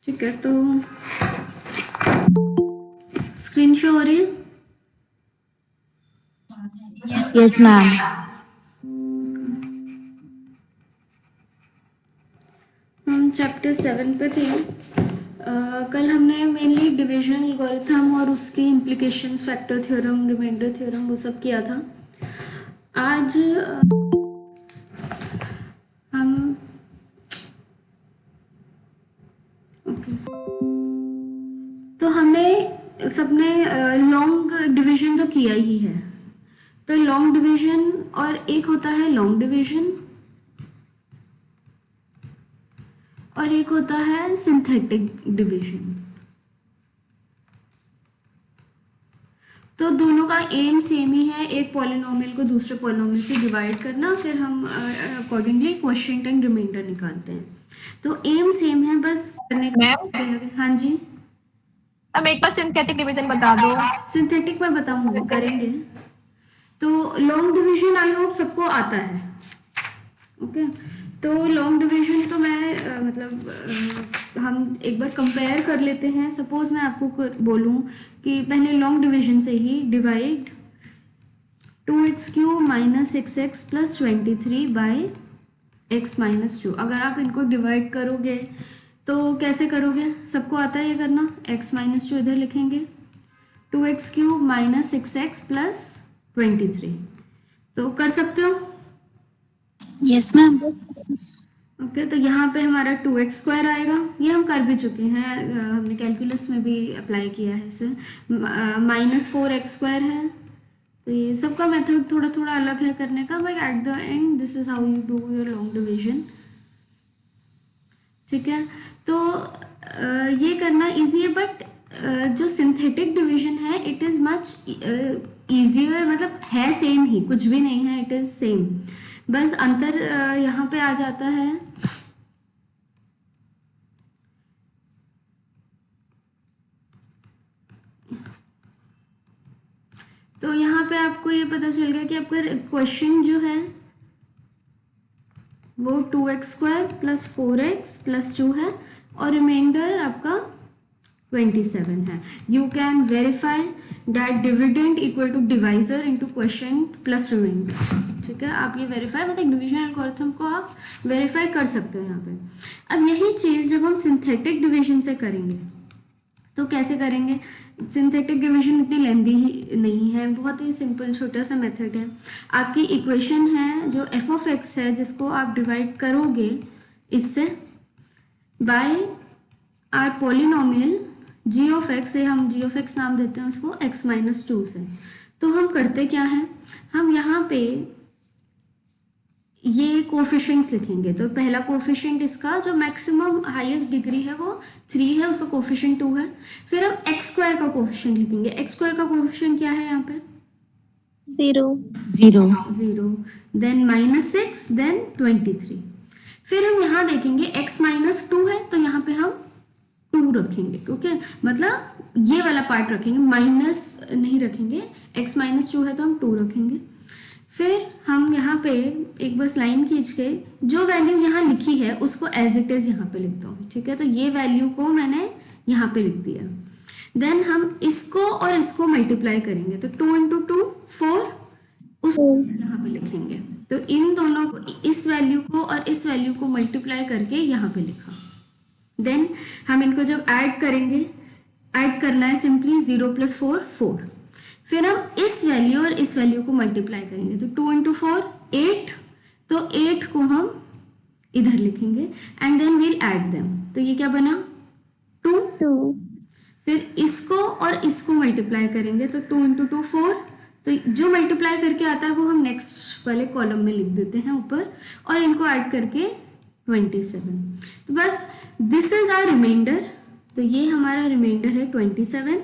ठीक है, तो स्क्रीन शो हो रही है? Yes, ma'am. हम चैप्टर 7 पे थे। कल हमने मेनली डिवीजन एल्गोरिथम और उसके implications, factor theorem, remainder theorem, वो सब किया था। आज हम ओके, तो हमने सबने लॉन्ग डिवीजन तो किया ही है। तो लॉन्ग डिवीजन और एक होता है लॉन्ग डिवीजन और एक होता है सिंथेटिक डिवीजन। तो दोनों का एम सेम ही है, एक पॉलिनोमियल को दूसरे पॉलिनोमियल से डिवाइड करना, फिर हम अकॉर्डिंगली क्वोशिएंट एंड रिमाइंडर निकालते हैं। तो एम सेम है, बस करने का मैम अलग है। हाँ जी, अब एक बार सिंथेटिक डिवीजन बता दो। सिंथेटिक में बताऊंगी, करेंगे। तो लॉन्ग डिवीजन आई होप सबको आता है। ओके, तो लॉन्ग डिवीजन तो मैं हम एक बार कंपेयर कर लेते हैं। सपोज मैं आपको बोलूं कि पहले लॉन्ग डिवीजन से ही divide 2x³ minus x plus 23 by x minus 2। अगर आप इनको डिवाइड करोगे तो कैसे करोगे? सबको आता है ये करना। x माइनस 2 इधर लिखेंगे, 2x³ माइनस एक्स प्लस 23। तो कर सकते हो? Yes ma'am. ओके, तो यहाँ पे हमारा 2x² आएगा। ये हम कर भी चुके हैं, हमने कैलकुलस में भी अप्लाई किया है इसे। माइनस 4x² है। तो ये सबका मेथड थोड़ा थोड़ा अलग है करने का, but at the end this is how you do your long division. ठीक है, तो ये करना इजी है, बट जो सिंथेटिक डिवीजन है इट इज मच इजियर, मतलब है सेम ही, कुछ भी नहीं है, इट इज सेम। बस अंतर यहाँ पे आ जाता है। तो यहाँ पे आपको ये पता चल गया कि आपका क्वेश्चन जो है वो 2x² प्लस 4x प्लस 2 है और रिमाइंडर आपका 27 है। You can verify that dividend equal to divisor into question plus remainder. ठीक है, आप ये वेरीफाई, मतलब डिवीजन एल्गोरिथम को आप वेरीफाई कर सकते हो यहाँ पे। अब यही चीज जब हम सिंथेटिक डिवीजन से करेंगे तो कैसे करेंगे? सिंथेटिक डिवीजन इतनी लेंदी ही नहीं है, बहुत ही सिंपल छोटा सा मेथड है। आपकी इक्वेशन है जो एफ ऑफ एक्स है, जिसको आप डिवाइड करोगे इससे by our polynomial g of x है, हम जी ऑफ एक्स नाम देते हैं उसको, एक्स माइनस 2 से। तो हम करते क्या हैं, हम यहाँ पे ये कोफिशिएंट्स लिखेंगे। तो पहला कोफिशिएंट इसका जो मैक्सिमम हाईएस्ट डिग्री है वो 3 है, उसका कोफिशिएंट 2 है। फिर हम x² का कोफिशिएंट लिखेंगे। x² का कोफिशिएंट क्या है यहाँ पे? 0, देन -6, देन 23। फिर हम यहाँ देखेंगे x माइनस 2 है, तो यहाँ पे हम 2 रखेंगे। ओके, मतलब ये वाला पार्ट रखेंगे, माइनस नहीं रखेंगे। x माइनस 2 है तो हम 2 रखेंगे। फिर हम यहाँ पे एक बस लाइन खींच के जो वैल्यू यहाँ लिखी है उसको एज इट इज यहाँ पे लिखता हूँ। ठीक है, तो ये वैल्यू को मैंने यहाँ पे लिख दिया। देन हम इसको और इसको मल्टीप्लाई करेंगे, तो 2 × 2 4, उसको यहाँ पे लिखेंगे। तो इन दोनों को, इस वैल्यू को और इस वैल्यू को मल्टीप्लाई करके यहाँ पे लिखा। देन हम इनको जब ऐड करेंगे, ऐड करना है सिंपली 0 + 4 4। फिर हम इस वैल्यू और इस वैल्यू को मल्टीप्लाई करेंगे, तो 2 × 4 8, तो 8 को हम इधर लिखेंगे and then we'll add them. तो ये क्या बना? 2। फिर इसको और इसको मल्टीप्लाई करेंगे, तो 2 × 2 4। तो जो मल्टीप्लाई करके आता है वो हम नेक्स्ट वाले कॉलम में लिख देते हैं ऊपर, और इनको ऐड करके 27। तो बस दिस इज आवर रिमाइंडर। तो ये हमारा रिमाइंडर है 27।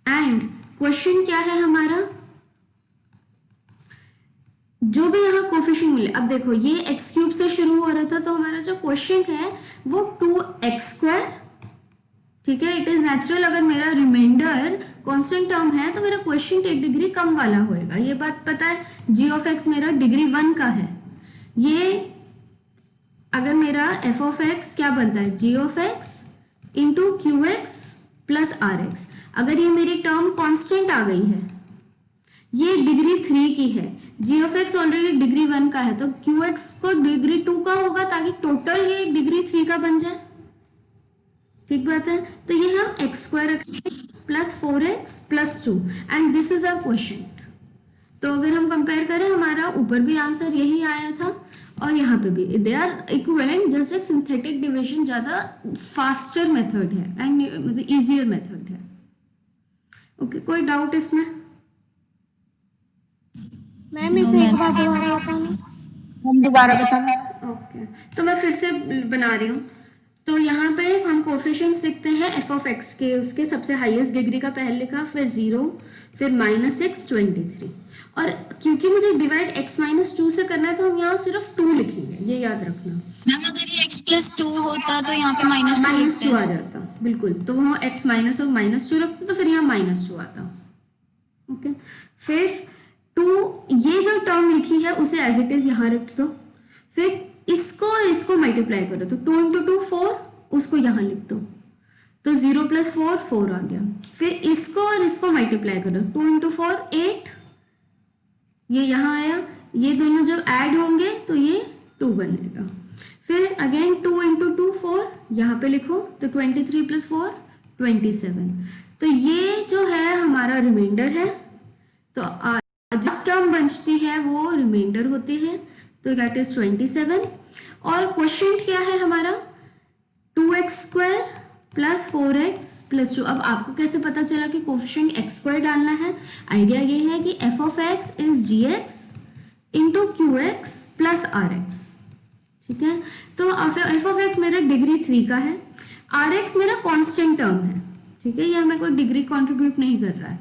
एंड क्वेश्चन क्या है हमारा? जो भी यहाँ कोफिशिएंट मिले, अब देखो ये x³ से शुरू हो रहा था, तो हमारा जो क्वेश्चन है वो 2x²। ठीक है, इट इज नेचुरल। अगर मेरा रिमाइंडर कांस्टेंट टर्म है तो मेरा क्वेश्चन 1 डिग्री कम वाला होएगा, ये बात पता है। g ऑफ x मेरा डिग्री 1 का है, ये अगर मेरा एफ ऑफ एक्स क्या बनता है, g of x into q x plus r x. अगर ये मेरी टर्म कांस्टेंट आ गई है, ये डिग्री 3 की है, g of x already degree 1 का है, तो क्यू एक्स को डिग्री 2 का होगा ताकि टोटल ये डिग्री 3 का बन जाए। ठीक बात है। तो ये हम एक्स स्क्वायर रखेंगे plus 4x plus 2 and this is our question. तो अगर हम कंपेयर करें, हमारा ऊपर भी आंसर यही आया था और यहाँ पे भी दे आर इक्विवेलेंट, जस्ट एक सिंथेटिक डिविजन ज्यादा फास्टर मेथड है एंड मतलब इजियर मेथड है। ओके, कोई डाउट इसमें? मैम इसे एक बार दोबारा बताना। हम दोबारा बताना। ओके, तो मैं फिर से बना रही हूँ। तो यहाँ पे हम कोफिशिएंट्स लिखते हैं एफ ऑफ एक्स के, उसके सबसे हाईएस्ट डिग्री का पहले लिखा, फिर 0, फिर -6, 23। और क्योंकि मुझे डिवाइड x - 2 से करना है तो हम यहाँ सिर्फ 2 लिखेंगे, ये याद रखना। मैम अगर ये x प्लस 2 होता तो यहाँ पे -2 आ जाता, बिल्कुल। तो वो x माइनस और -2 रखते तो फिर यहाँ -2 आता। ओके, फिर 2, ये जो टर्म लिखी है उसे एज इट इज यहाँ रख दो, फिर इसको और इसको मल्टीप्लाई करो, तो 2 × 2 4, उसको यहाँ लिख दो, तो 0 + 4 4 आ गया। फिर इसको और इसको मल्टीप्लाई करो, 2 × 4 8, ये यहाँ आया, ये दोनों जब ऐड होंगे तो ये 2 बनेगा। फिर अगेन 2 × 2 4, यहाँ पे लिखो, तो 23 + 4 27। तो ये जो है हमारा रिमाइंडर है, तो जिस टर्म बचती है वो रिमाइंडर होती है, तो दैट इज 27। और क्वेश्चन क्या है हमारा, 2x² प्लस 4x प्लस 2। अब आपको कैसे पता चला कि कोफिशिएंट x² डालना है? आइडिया ये है कि f of x is gx into q x plus r x. ठीक है, तो f ऑफ x मेरा डिग्री 3 का है, rx मेरा कांस्टेंट टर्म है। ठीक है, ये हमें कोई डिग्री कंट्रीब्यूट नहीं कर रहा है।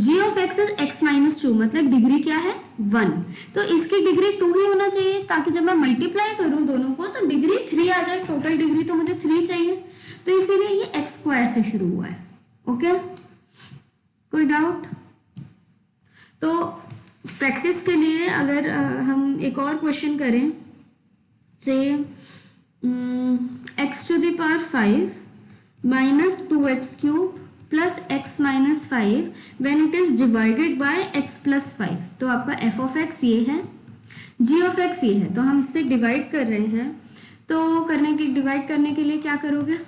g of x is x - 2, मतलब डिग्री क्या है 1, तो इसकी डिग्री 2 ही होना चाहिए ताकि जब मैं मल्टीप्लाई करूं दोनों को तो डिग्री 3 आ जाए। टोटल डिग्री तो मुझे 3 चाहिए, तो इसीलिए ये x² से शुरू हुआ है। ओके, कोई डाउट? तो प्रैक्टिस के लिए अगर हम एक और क्वेश्चन करें, से x⁵ minus 2x³ plus x minus 5 when it is divided by x plus 5। तो आपका f of x ये है, g of x ये है, तो हम इससे डिवाइड कर रहे हैं। तो डिवाइड करने के लिए क्या करोगे,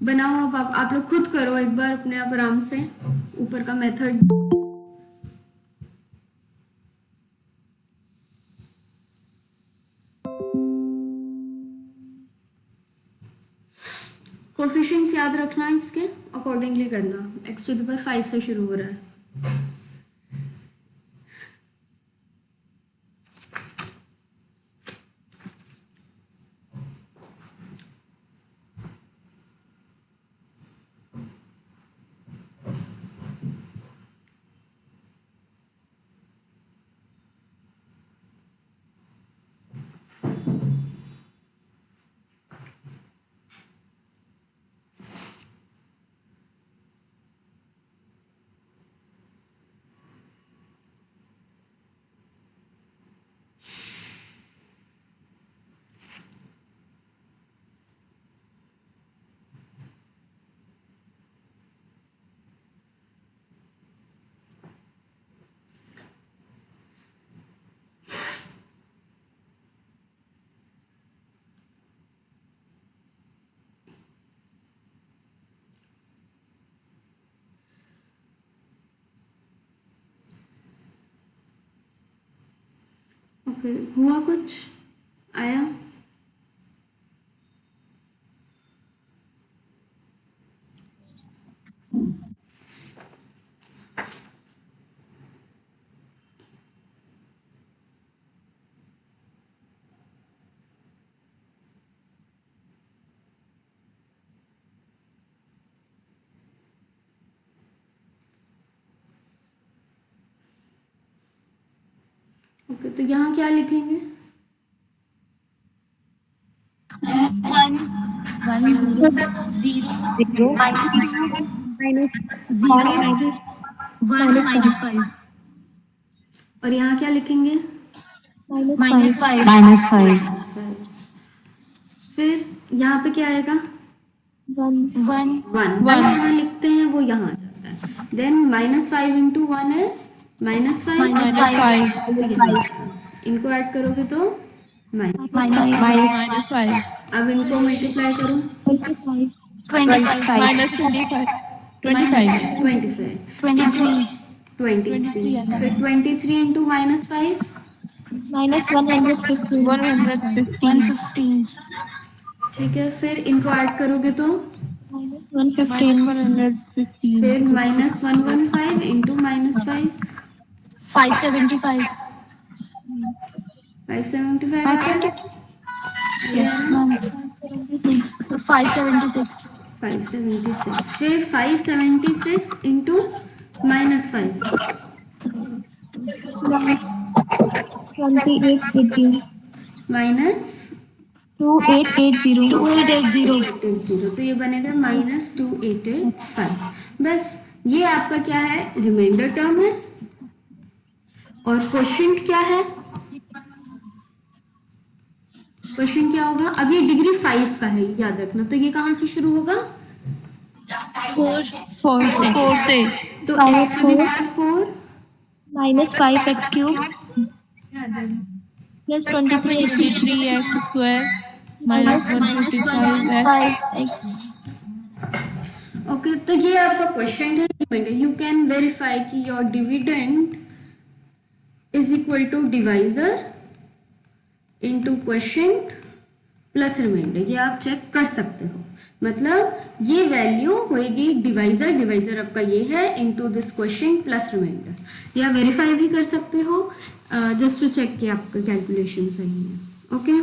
बनाओ। अब आप लोग खुद करो एक बार अपने आप आराम से, ऊपर का मेथड। कोफिशिएंट्स याद रखना, इसके अकॉर्डिंगली करना। x⁵ से शुरू हो रहा है। ओके, हुआ कुछ आया? ओके, तो यहाँ क्या लिखेंगे? 1 0 0 -2 0 1 -5। और यहाँ क्या लिखेंगे? -5 -5 फिर यहाँ पे क्या आएगा 1 1 1 यहाँ लिखते हैं वो यहाँ जाता है देन -5 इंटू 1 है -5 -5 इनको ऐड करोगे तो माइनस -5 अब इनको मल्टीप्लाई करो 25 25 -25 23 23 फिर 23 इंटू -5 -150 115 ठीक है फिर इनको ऐड करोगे तो -115 फिर -115 इंटू -5 575 575 आ गया yes ma'am 576 576 फिर 576 इंटू -5 2880 माइनस 2880 2880 तो ये बनेगा -2885 बस ये आपका क्या है रिमाइंडर टर्म है और क्वोशिएंट क्या है क्वेश्चन क्या होगा अब ये डिग्री 5 का है याद रखना तो ये कहाँ से शुरू होगा 4 से तो x to the power 4 -5x cube plus 23x square minus 155x okay तो ये आपका क्वेश्चन है यू कैन वेरीफाई कि your dividend is equal to divisor into quotient plus remainder ये आप चेक कर सकते हो मतलब ये वैल्यू होगी डिवाइजर आपका ये है into this quotient plus remainder या वेरीफाई भी कर सकते हो जस्ट टू चेक कि आपका कैलकुलेशन सही है ओके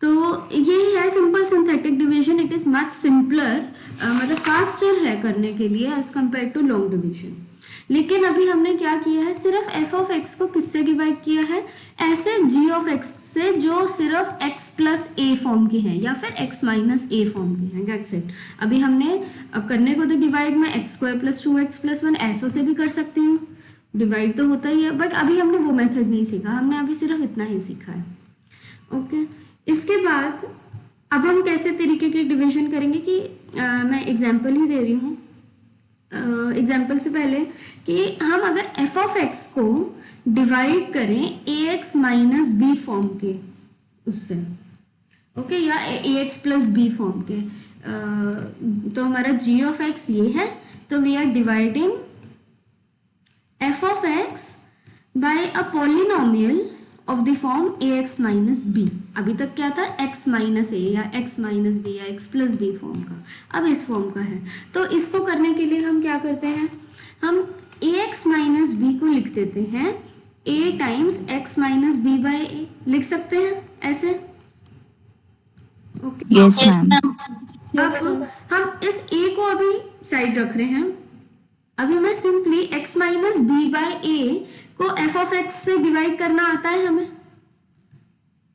तो ये है simple synthetic division it is much simpler मतलब फास्टर है करने के लिए as compared to long division लेकिन अभी हमने क्या किया है सिर्फ एफ ऑफ एक्स को किससे डिवाइड किया है ऐसे जी ऑफ एक्स से जो सिर्फ x प्लस ए फॉर्म के हैं या फिर x माइनस ए फॉर्म के हैं दैट्स इट अभी हमने करने को तो डिवाइड में x square plus 2x plus 1 ऐसों से भी कर सकती हूँ डिवाइड तो होता ही है बट अभी हमने वो मेथड नहीं सीखा हमने अभी सिर्फ इतना ही सीखा है ओके इसके बाद अब हम कैसे तरीके की डिवीजन करेंगे कि मैं एग्जाम्पल ही दे रही हूँ एग्जाम्पल से पहले कि हम अगर एफ ऑफ एक्स को डिवाइड करें a x minus b form के उससे ओके या a x plus b form के तो हमारा जी ऑफ एक्स ये है तो we are dividing f of x by a polynomial of the form a x minus b अभी तक क्या था एक्स माइनस ए या एक्स माइनस बी या एक्स प्लस बी फॉर्म का अब इस फॉर्म का है तो इसको करने के लिए हम क्या करते हैं हम ए एक्स माइनस बी को लिख देते हैं a times x minus b by a लिख सकते हैं ऐसे okay Yes, yes ma'am. ma'am अब हम इस ए को अभी साइड रख रहे हैं अभी मैं simply x minus b by a को एफ ऑफ एक्स से डिवाइड करना आता है हमें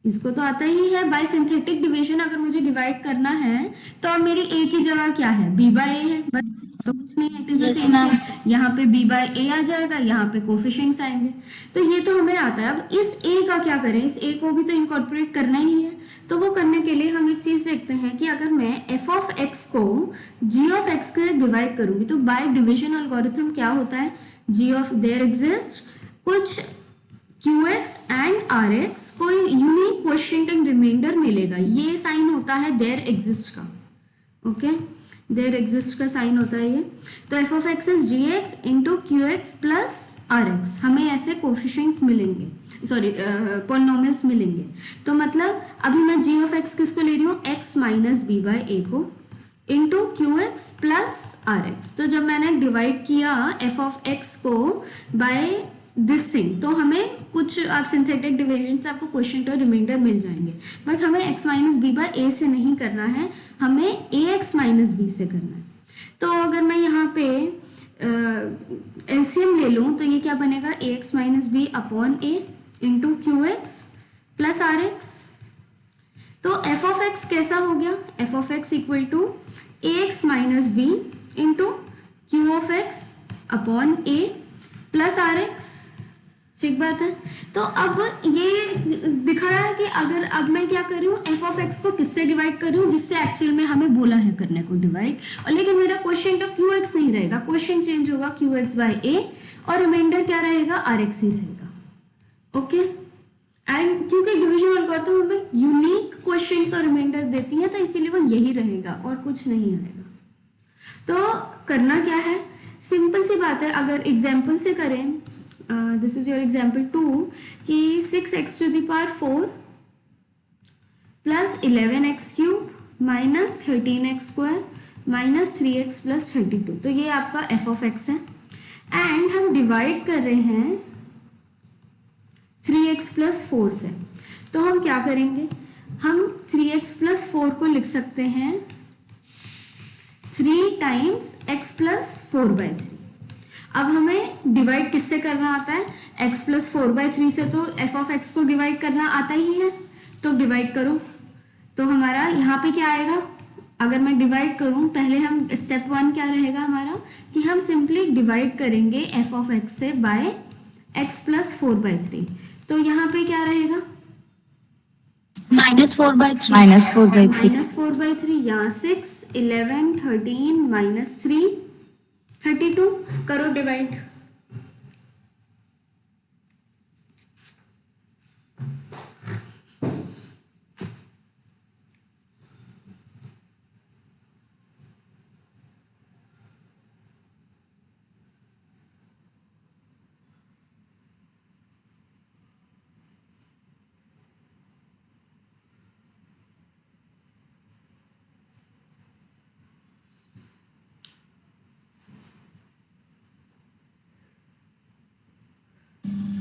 इसको तो आता ही है बाय सिंथेटिक डिवीजन अगर मुझे डिवाइड करना है तो अब मेरी ए की जगह क्या है बी बाय ए है बस तो कुछ नहीं है it is the Yes, same ma'am. thing. यहाँ पे बी बाय ए आ जाएगा यहाँ पे कोफिशिएंट्स आएंगे तो ये तो हमें आता है अब इस ए का क्या करें इस ए को भी तो इनकॉर्पोरेट करना ही है तो वो करने के लिए हम एक चीज देखते हैं कि अगर मैं एफ ऑफ एक्स को जी ऑफ एक्स से डिवाइड करूंगी तो बाय डिवीजन एल्गोरिथम क्या होता है जी ऑफ देयर एग्जिस्ट कुछ QX एंड RX कोई यूनिक क्वोशिएंट एंड रिमाइंडर मिलेगा ये साइन होता है देयर एग्जिस्ट का ओके देयर एग्जिस्ट का साइन होता है ये तो f of x is GX into QX plus RX हमें ऐसे कोफिशिएंट्स मिलेंगे सॉरी पॉलिनोमियल्स मिलेंगे तो मतलब अभी मैं जी ऑफ एक्स किसको ले रही हूँ x minus b by a को इंटू QX प्लस RX तो जब मैंने डिवाइड किया एफ ऑफ एक्स को बाय दिस थिंग तो हमें कुछ आप सिंथेटिक डिवीजन से आपको क्वोशिएंट और रिमाइंडर मिल जाएंगे बट हमें x माइनस बी बाय ए से नहीं करना है हमें ए एक्स माइनस बी से करना है तो अगर मैं यहाँ पे एलसीएम ले लूँ तो ये क्या बनेगा a x minus b upon a into q x plus r x तो एफ ऑफ एक्स कैसा हो गया f of x equal to a x minus b into q of x upon a plus r x ठीक बात है। तो अब ये दिखा रहा है कि अगर अब मैं क्या कर रही हूँ, एफ ऑफ एक्स को किससे डिवाइड कर रही हूँ, जिससे एक्चुअल में हमें बोला है करने को डिवाइड, और लेकिन मेरा क्वेश्चन तो क्यू एक्स नहीं रहेगा, क्वेश्चन चेंज होगा क्यू एक्स बाय ए, और रिमाइंडर क्या रहेगा, आर एक्स ही रहेगा। ओके, एंड क्योंकि डिविजन एल्गोरिथम हमें यूनिक क्वेश्चंस और रिमाइंडर देती है, तो इसीलिए वो यही रहेगा और कुछ नहीं आएगा। तो करना क्या है, सिंपल सी बात है, अगर एग्जाम्पल से करें, दिस इज योर एग्जाम्पल 2 कि 6x to the power 4 plus 11x cube minus 13x square minus 3x plus 32, तो ये आपका एफ ऑफ एक्स है। एंड हम डिवाइड कर रहे हैं 3x प्लस 4 से, तो हम क्या करेंगे, हम 3x प्लस 4 को लिख सकते हैं 3 टाइम्स x प्लस 4/3। अब हमें डिवाइड किससे करना आता है, x प्लस 4/3 से, तो एफ ऑफ एक्स को डिवाइड करना आता ही है, तो डिवाइड करो। तो हमारा यहाँ पे क्या आएगा, अगर मैं डिवाइड करूं, पहले हम स्टेप 1 क्या रहेगा हमारा, कि हम सिंपली डिवाइड करेंगे एफ ऑफ एक्स से बाय x प्लस 4/3, तो यहाँ पे क्या रहेगा, -4/3 -4/3, यहाँ 6 11 13 माइनस 3 32, करो डिवाइड।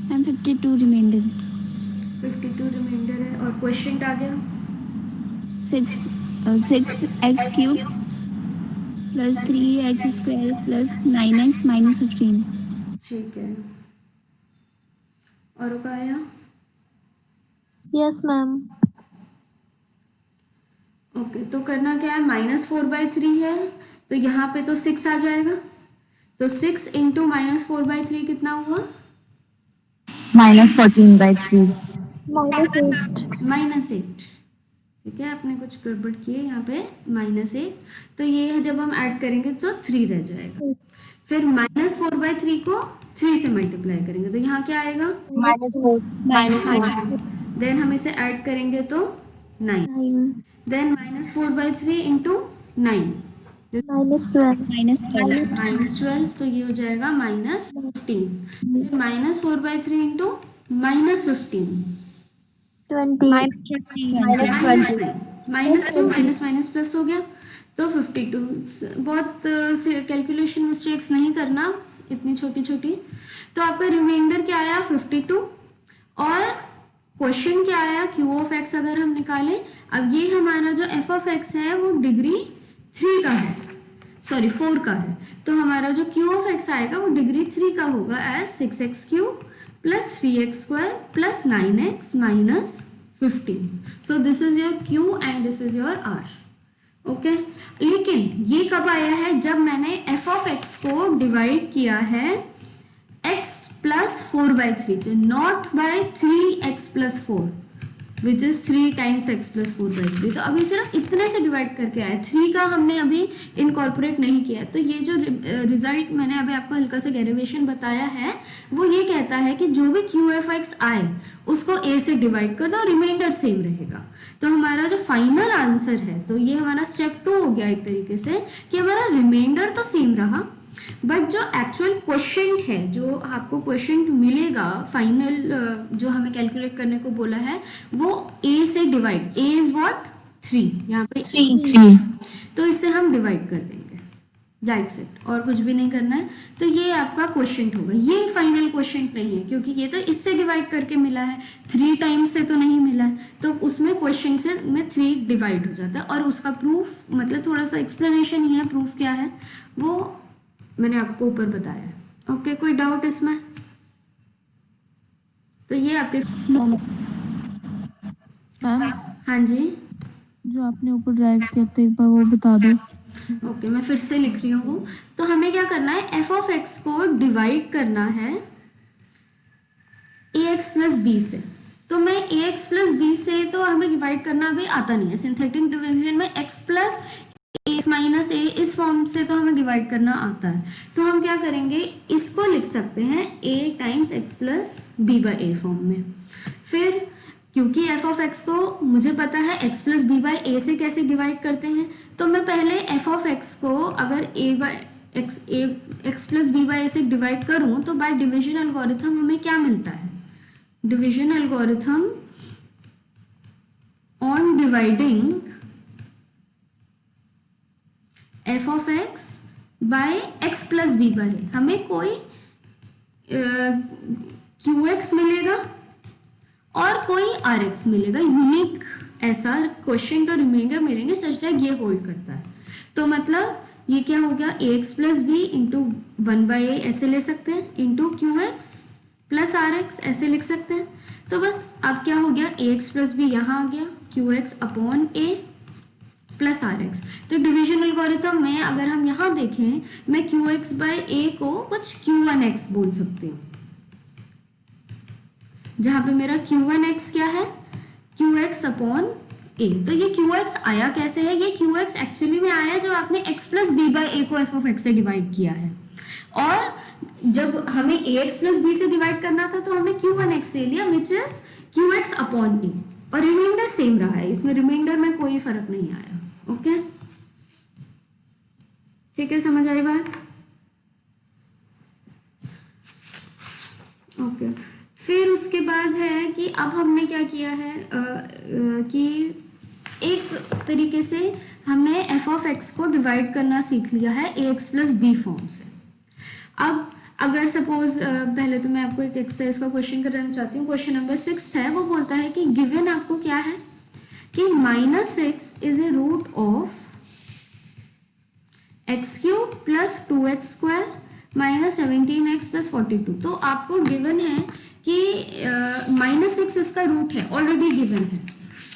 and 52 remainder 52 रिमाइंडर है, और क्वेश्चन आ गया 6x cube plus 3x square plus 9x minus 15। ठीक है, और का आया, यस मैम। ओके, तो करना क्या है, -4/3 है, तो यहाँ पे तो 6 आ जाएगा, तो 6 इंटू -4/3 कितना हुआ, -14/3 -8। ठीक है, आपने कुछ गड़बड़ की है यहाँ पे, -8, तो ये जब हम ऐड करेंगे तो 3 रह जाएगा। फिर -4/3 को 3 से मल्टीप्लाई करेंगे, तो यहाँ क्या आएगा, -4 देन हम इसे ऐड करेंगे तो 9, देन -4/3 इंटू 9 -12, तो ये हो जाएगा -15, -4/3 इंटू -15 माइनस प्लस हो गया, तो 52। बहुत कैलकुलेशन मिस्टेक्स नहीं करना इतनी छोटी छोटी। तो आपका रिमाइंडर क्या आया, 52, और क्वेश्चन क्या आया, क्यू ऑफ एक्स अगर हम निकालें, अब ये हमारा जो एफ ऑफ एक्स है वो डिग्री 3 का है, सॉरी 4 का है, तो हमारा जो क्यू ऑफ एक्स आएगा वो डिग्री 3 का होगा, as 6x cube plus 3x square plus 9x minus 15। so this is your q and this is your r। Okay, लेकिन ये कब आया है, जब मैंने f ऑफ x को डिवाइड किया है x प्लस 4/3 से, not by 3x plus 4 which is 3 times x plus 4/3। तो अभी सिर्फ इतने से डिवाइड करके आया, 3 का हमने अभी इनकॉर्पोरेट नहीं किया। तो ये जो रिजल्ट मैंने अभी आपको हल्का सा डेरिवेशन बताया है, वो ये कहता है कि जो भी क्यू एफ एक्स आए उसको a से डिवाइड कर दो, रिमाइंडर सेम रहेगा। तो हमारा जो फाइनल आंसर है, तो ये हमारा स्टेप 2 हो गया एक तरीके से, कि हमारा रिमाइंडर तो सेम रहा, बट जो एक्चुअल क्वेश्चन है, जो आपको क्वेश्चन मिलेगा फाइनल, जो हमें कैलकुलेट करने को बोला है, वो a से डिवाइड, a इज व्हाट 3, यहाँ पे 3 तो इससे हम डिवाइड कर देंगे, दैट्स इट, और कुछ भी नहीं करना है। तो ये आपका क्वेश्चन होगा, ये फाइनल क्वेश्चन नहीं है, क्योंकि ये तो इससे डिवाइड करके मिला है, 3 टाइम्स से तो नहीं मिला है, तो उसमें क्वेश्चन से में 3 डिवाइड हो जाता है, और उसका प्रूफ मतलब थोड़ा सा एक्सप्लेनेशन ही है, प्रूफ क्या है वो मैंने आपको ऊपर बताया है। ओके, कोई डाउट इसमें? तो ये आपके हाँ जी, जो आपने ऊपर ड्राइव किया था एक बार वो बता दो। ओके, मैं फिर से लिख रही हूँ। तो हमें क्या करना है, एफ ऑफ एक्स को डिवाइड करना है ax प्लस बी से, तो मैं ax प्लस बी से तो हमें डिवाइड करना भी आता नहीं है। सिंथेटिक डिवीजन में x प्लस एक्स माइनस ए इस फॉर्म से तो हमें डिवाइड करना आता है। तो हम क्या करेंगे, इसको लिख सकते हैं a times x plus b by a form में। फिर क्योंकि एफ ऑफ एक्स को मुझे पता है x plus b by a से कैसे डिवाइड करते हैं, तो मैं पहले एफ ऑफ एक्स को अगर a by x plus b by a से डिवाइड करूं तो बाय डिवीजन एल्गोरिथम हमें क्या मिलता है, division algorithm on dividing f of x by x plus b by a हमें कोई क्यू एक्स मिलेगा और कोई आर एक्स मिलेगा, यूनिक ऐसा क्वेश्चन का रिमाइंडर मिलेंगे सच दैट ये होल्ड करता है। तो मतलब ये क्या हो गया, a x plus b into 1/a ऐसे ले सकते हैं, into q x plus r x ऐसे लिख सकते हैं। तो बस अब क्या हो गया, ए एक्स प्लस बी यहाँ आ गया, q x upon a plus r x. तो डिवीजन एल्गोरिथम में अगर हम यहाँ देखें, मैं क्यू एक्स बाई ए को कुछ q1x बोल सकती हूँ, जहां पे मेरा q1x क्या है, qx अपॉन ए। तो ये qx आया कैसे है, ये qx एक्चुअली में आया जब आपने x प्लस बी बाई ए को f ऑफ x से डिवाइड किया है, और जब हमें ax प्लस बी से डिवाइड करना था तो हमने q1x से लिया विच इज qx अपॉन ए, और रिमाइंडर सेम रहा है, इसमें रिमाइंडर में कोई फर्क नहीं आया। ओके ठीक है, समझ आई बात। ओके फिर उसके बाद है कि अब हमने क्या किया है कि एक तरीके से हमने एफ ऑफ एक्स को डिवाइड करना सीख लिया है ए एक्स प्लस बी फॉर्म से। अब अगर सपोज पहले तो मैं आपको एक एक्सरसाइज का क्वेश्चन कराना चाहती हूँ, क्वेश्चन नंबर 6 है, वो बोलता है कि गिवन आपको क्या है कि -6 is a root of x cube plus 2x square minus 17x plus 42। तो आपको गिवन है कि -6 इसका रूट है, ऑलरेडी गिवन है।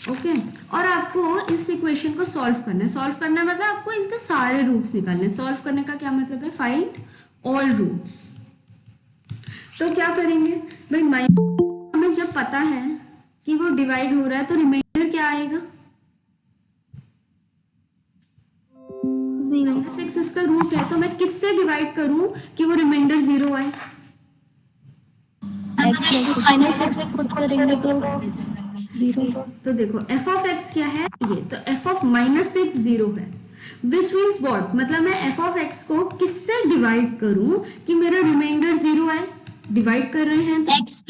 ओके और आपको इस इक्वेशन को सॉल्व करना है। सॉल्व करना मतलब आपको इसके सारे रूट्स निकालने। सॉल्व करने का क्या मतलब है, फाइंड ऑल रूट्स। तो क्या करेंगे भाई, हमें जब पता है कि वो डिवाइड हो रहा है तो रिमाइंडर क्या आएगा, 6 इसका रूट है, तो मैं किससे डिवाइड करूं कि वो रिमाइंडर 0 आए। -6 पुट करेंगे तो 0। तो देखो एफ ऑफ एक्स क्या है, ये तो एफ ऑफ -6 0 है, विच मीन्स व्हाट, मतलब मैं एफ ऑफ एक्स को किससे डिवाइड करूं कि मेरा रिमाइंडर 0 आए। डिवाइड कर रहे हैं तो x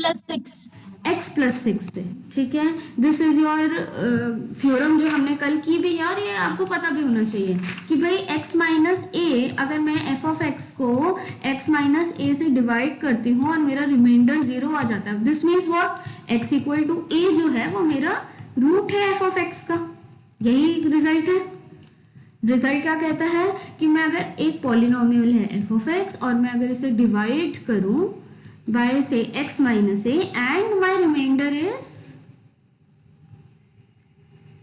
प्लस 6 से, ठीक है। दिस इज योर थ्योरम जो हमने कल की भी, यार ये आपको पता भी होना चाहिए कि भाई x माइनस ए, अगर मैं एफ ऑफ एक्स को x माइनस ए से डिवाइड करती हूँ और मेरा रिमाइंडर 0 आ जाता है, this means what, x equal to a जो है वो मेरा रूट है एफ ऑफ एक्स का। यही रिजल्ट है। रिजल्ट क्या कहता है कि मैं अगर एक पॉलिनोमियल है एफ ऑफ एक्स और मैं अगर इसे डिवाइड करूं बाय से x minus a and my remainder is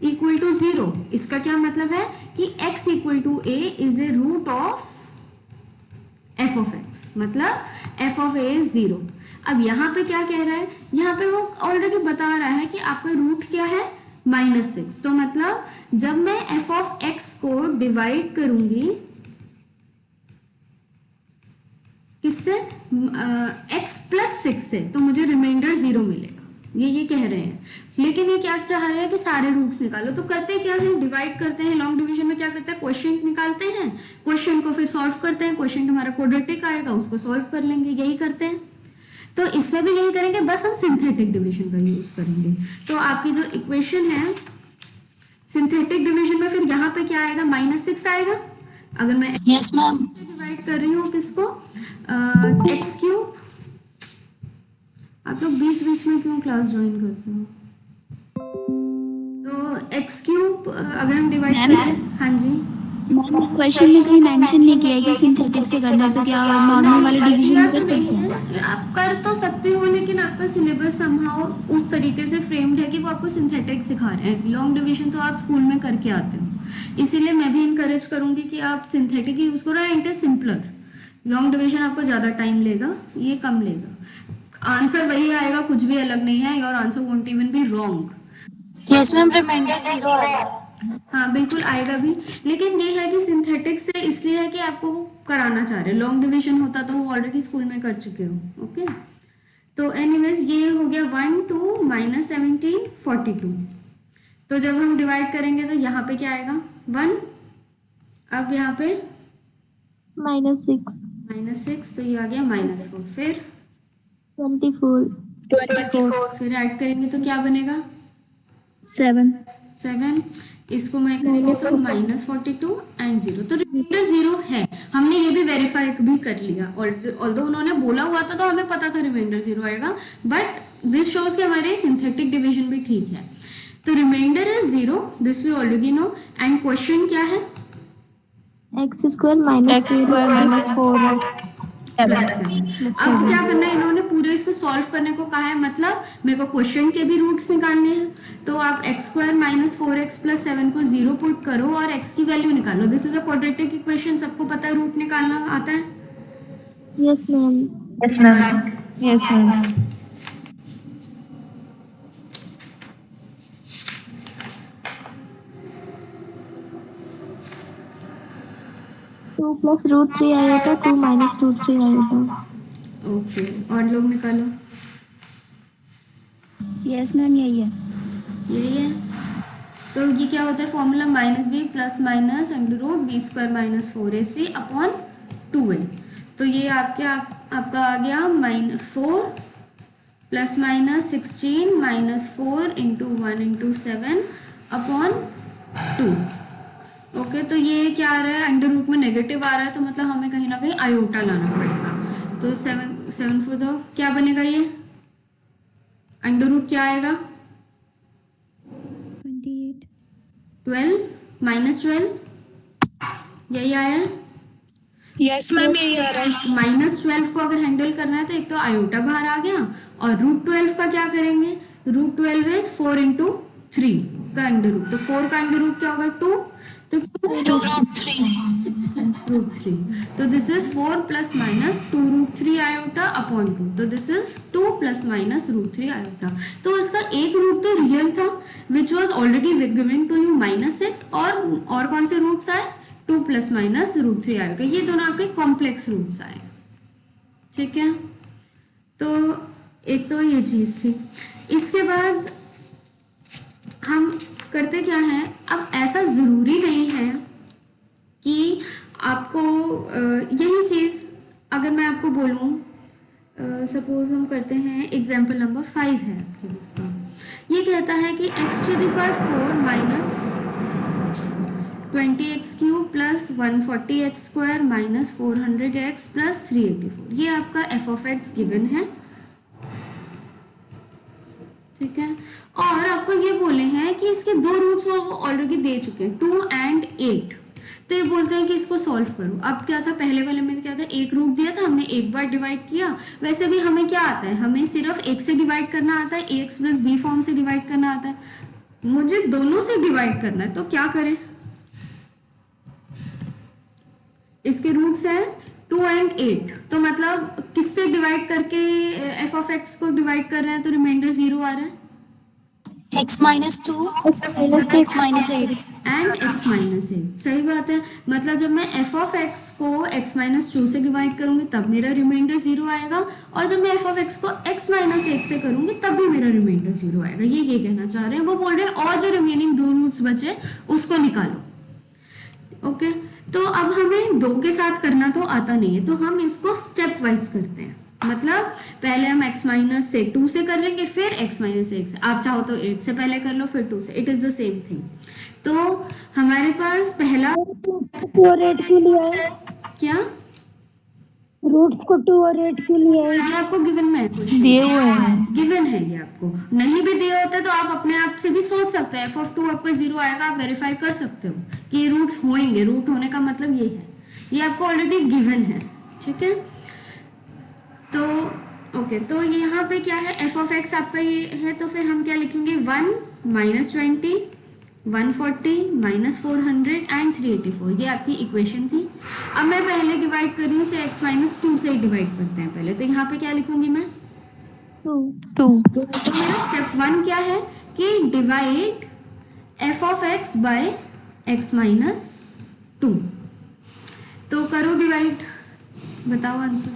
equal to 0, इसका क्या मतलब है कि x equal to a is a root of f of x, मतलब एफ ऑफ ए इज 0। अब यहाँ पे क्या कह रहा है, यहाँ पे वो ऑलरेडी बता रहा है कि आपका रूट क्या है -6। तो मतलब जब मैं एफ ऑफ एक्स को डिवाइड करूंगी किससे, x प्लस 6 से, तो मुझे रिमाइंडर 0 मिलेगा। ये कह रहे हैं, लेकिन ये क्या चाह रहे हैं कि सारे रूट्स निकालो। तो करते क्या है, डिवाइड करते हैं। लॉन्ग डिवीजन में क्या करते हैं, क्वेश्चन निकालते हैं, क्वेश्चन को फिर सॉल्व करते हैं। क्वेश्चन हमारा क्वाड्रेटिक आएगा, उसको सॉल्व कर लेंगे, यही करते हैं। तो इसमें भी यही करेंगे, बस हम सिंथेटिक डिवीजन का यूज करेंगे। तो आपकी जो इक्वेशन है सिंथेटिक डिवीजन में, फिर यहाँ पे क्या आएगा, -6 आएगा। अगर मैं यस मैम डिवाइड कर रही हूँ किसको, एक्स क्यूब। आप लोग बीच बीच में क्यों क्लास ज्वाइन करते हो, तो एक्स क्यूब अगर हम डिवाइड करें, हाँ जी क्वेश्चन में कहीं मेंशन नहीं किया है कि सिंथेटिक से करना है, तो क्या नॉर्मल वाले डिवीजन में कर सकते हैं? आप कर तो सकते हो, लेकिन आपका सिलेबस समहाउ उस तरीके से फ्रेम्ड है कि वो आपको सिंथेटिक सिखा रहे हैं। लॉन्ग डिवीजन तो आप स्कूल में करके आते हो, इसीलिए मैं भी इनकरेज करूंगी कि आप सिंथेटिक यूज करो and it is simpler. Long division आपको ज्यादा टाइम लेगा, ये कम लेगा। आंसर वही आएगा, कुछ भी अलग नहीं है, और answer won't even be wrong. Yes ma'am, remainder 0 आएगा। हाँ बिल्कुल आएगा भी, लेकिन ये है कि सिंथेटिक से इसलिए है कि आपको वो कराना चाह रहे हैं। लॉन्ग डिवीजन होता तो वो ऑलरेडी स्कूल में कर चुके हो। ओके, तो एनीवेज ये हो गया 1 2 -17 42। तो जब हम डिवाइड करेंगे तो यहाँ पे क्या आएगा 1, अब यहाँ पे -6, तो ये आ गया -4, फिर 24 फिर ऐड करेंगे तो क्या बनेगा 7 7, इसको मैं करेंगे तो -42 एंड 0, तो रिमाइंडर 0 है। हमने ये भी वेरीफाई भी कर लिया, ऑल्दो उन्होंने बोला हुआ था तो हमें पता था रिमाइंडर 0 आएगा, बट दिस शोज कि हमारे सिंथेटिक डिवीजन भी ठीक है। तो remainder is 0, this we already know. And question क्या है, x² -4 अब क्या करना है, इन्होंने पूरे इसको सॉल्व करने को कहा है, मतलब मेरे को क्वेश्चन के भी रूट्स निकालने हैं। तो आप x² -4x + 7 को 0 पुट करो और x की वैल्यू निकालो। This is a quadratic equation, सबको पता है रूट निकालना आता है। Yes ma'am 2 + √3 iota 2 - √3 iota. Okay, और लोग निकालो। यस मैम यही है। यही है, तो ये क्या होता है formula -b + -√b² - 4ac upon 2a। तो ये आपका आ गया -4 ± 16 -4 × 1 × 7 अपॉन 2। ओके, तो ये क्या आ रहा है, अंडर रूट में नेगेटिव आ रहा है, तो मतलब हमें कहीं ना कहीं आयोटा लाना पड़ेगा। तो 7 4 तो क्या बनेगा, ये अंडर रूट क्या आएगा 12 -12, यही आया। यस मैम, यही आ रहा है। -12 को अगर हैंडल करना है तो एक तो आयोटा बाहर आ गया, और √12 का क्या करेंगे, √12 इज 4 × 3 का अंडर रूट, तो 4 का अंडर रूट क्या होगा 2, तो 2√3। √3, तो दिस इज 4 ± 2√3 आयोटा अपॉन 2, तो दिस इज 2 ± √3 आयोटा। तो इसका एक रूट तो रियल था which was already given to you -6, और कौन से रूट्स आए 2 ± √3 आयोटा, ये दोनों आपके कॉम्प्लेक्स रूट्स आए। ठीक है, तो एक तो ये चीज थी। इसके बाद हम करते क्या है, अब ऐसा जरूरी नहीं है कि आपको यही चीज अगर मैं आपको बोलूं, सपोज हम करते हैं एग्जाम्पल नंबर 5 है आपके बुक का, ये कहता है कि x⁴ -20x³ + 140x² - 400x + 384, ये आपका f(x) गिवन है। ठीक है, और आपको ये बोले हैं कि इसके दो रूट्स वो ऑलरेडी दे चुके हैं 2 and 8, तो ये बोलते हैं कि इसको सॉल्व करो। अब क्या था, पहले वाले में क्या था, एक रूट दिया था, हमने एक बार डिवाइड किया। वैसे भी हमें क्या आता है, हमें सिर्फ एक से डिवाइड करना आता है, ax + b फॉर्म से डिवाइड करना आता है। मुझे दोनों से डिवाइड करना है, तो क्या करें, इसके रूट्स हैं 2 and 8, तो मतलब किससे डिवाइड करके f(x) को डिवाइड कर रहे हैं, तो रिमाइंडर 0 आ रहा है, x - 2 x - 8 एंड x - 8। सही बात है, मतलब जब मैं f(x) को x - 2 से डिवाइड करूंगी तब मेरा रिमाइंडर 0 आएगा, और जब मैं f(x) को x - 8 से करूंगी तब भी मेरा रिमाइंडर 0 आएगा। ये कहना चाह रहे हैं, वो बोल रहे हैं और जो रिमेनिंग दो रूट्स बचे उसको निकालो। ओके, तो अब हमें 2 के साथ करना तो आता नहीं है, तो हम इसको स्टेप वाइज करते हैं। मतलब पहले हम x - 2 से कर लेंगे, फिर x - 1 से। आप चाहो तो 8 से पहले कर लो, फिर 2 से, it is the same thing. तो हमारे पास पहला 2 और 8 क्यों लिया है, क्या रूट्स को 2 और 8 क्यों लिया है, ये आपको गिवन में है, दिए हुए हैं। गिवन है, ये आपको नहीं भी दिए होते तो आप अपने आप से भी सोच सकते हैं, f(2) आपका 0 आएगा, आप वेरीफाई कर सकते हो कि रूट्स होंगे। रूट होने का मतलब ये है, ये आपको ऑलरेडी गिवन है। ठीक है, तो ओके, तो यहाँ पे क्या है, f(x) आपका ये है, तो फिर हम क्या लिखेंगे 1 -20 140 -400 एंड 384, ये आपकी इक्वेशन थी। अब मैं पहले डिवाइड कर रही हूँ, x - 2 से ही डिवाइड करते हैं पहले, तो यहाँ पे क्या लिखूंगी मैं टू। तो मेरा स्टेप 1 क्या है कि divide f of x by x minus 2। तो करो डिवाइड, बताओ आंसर।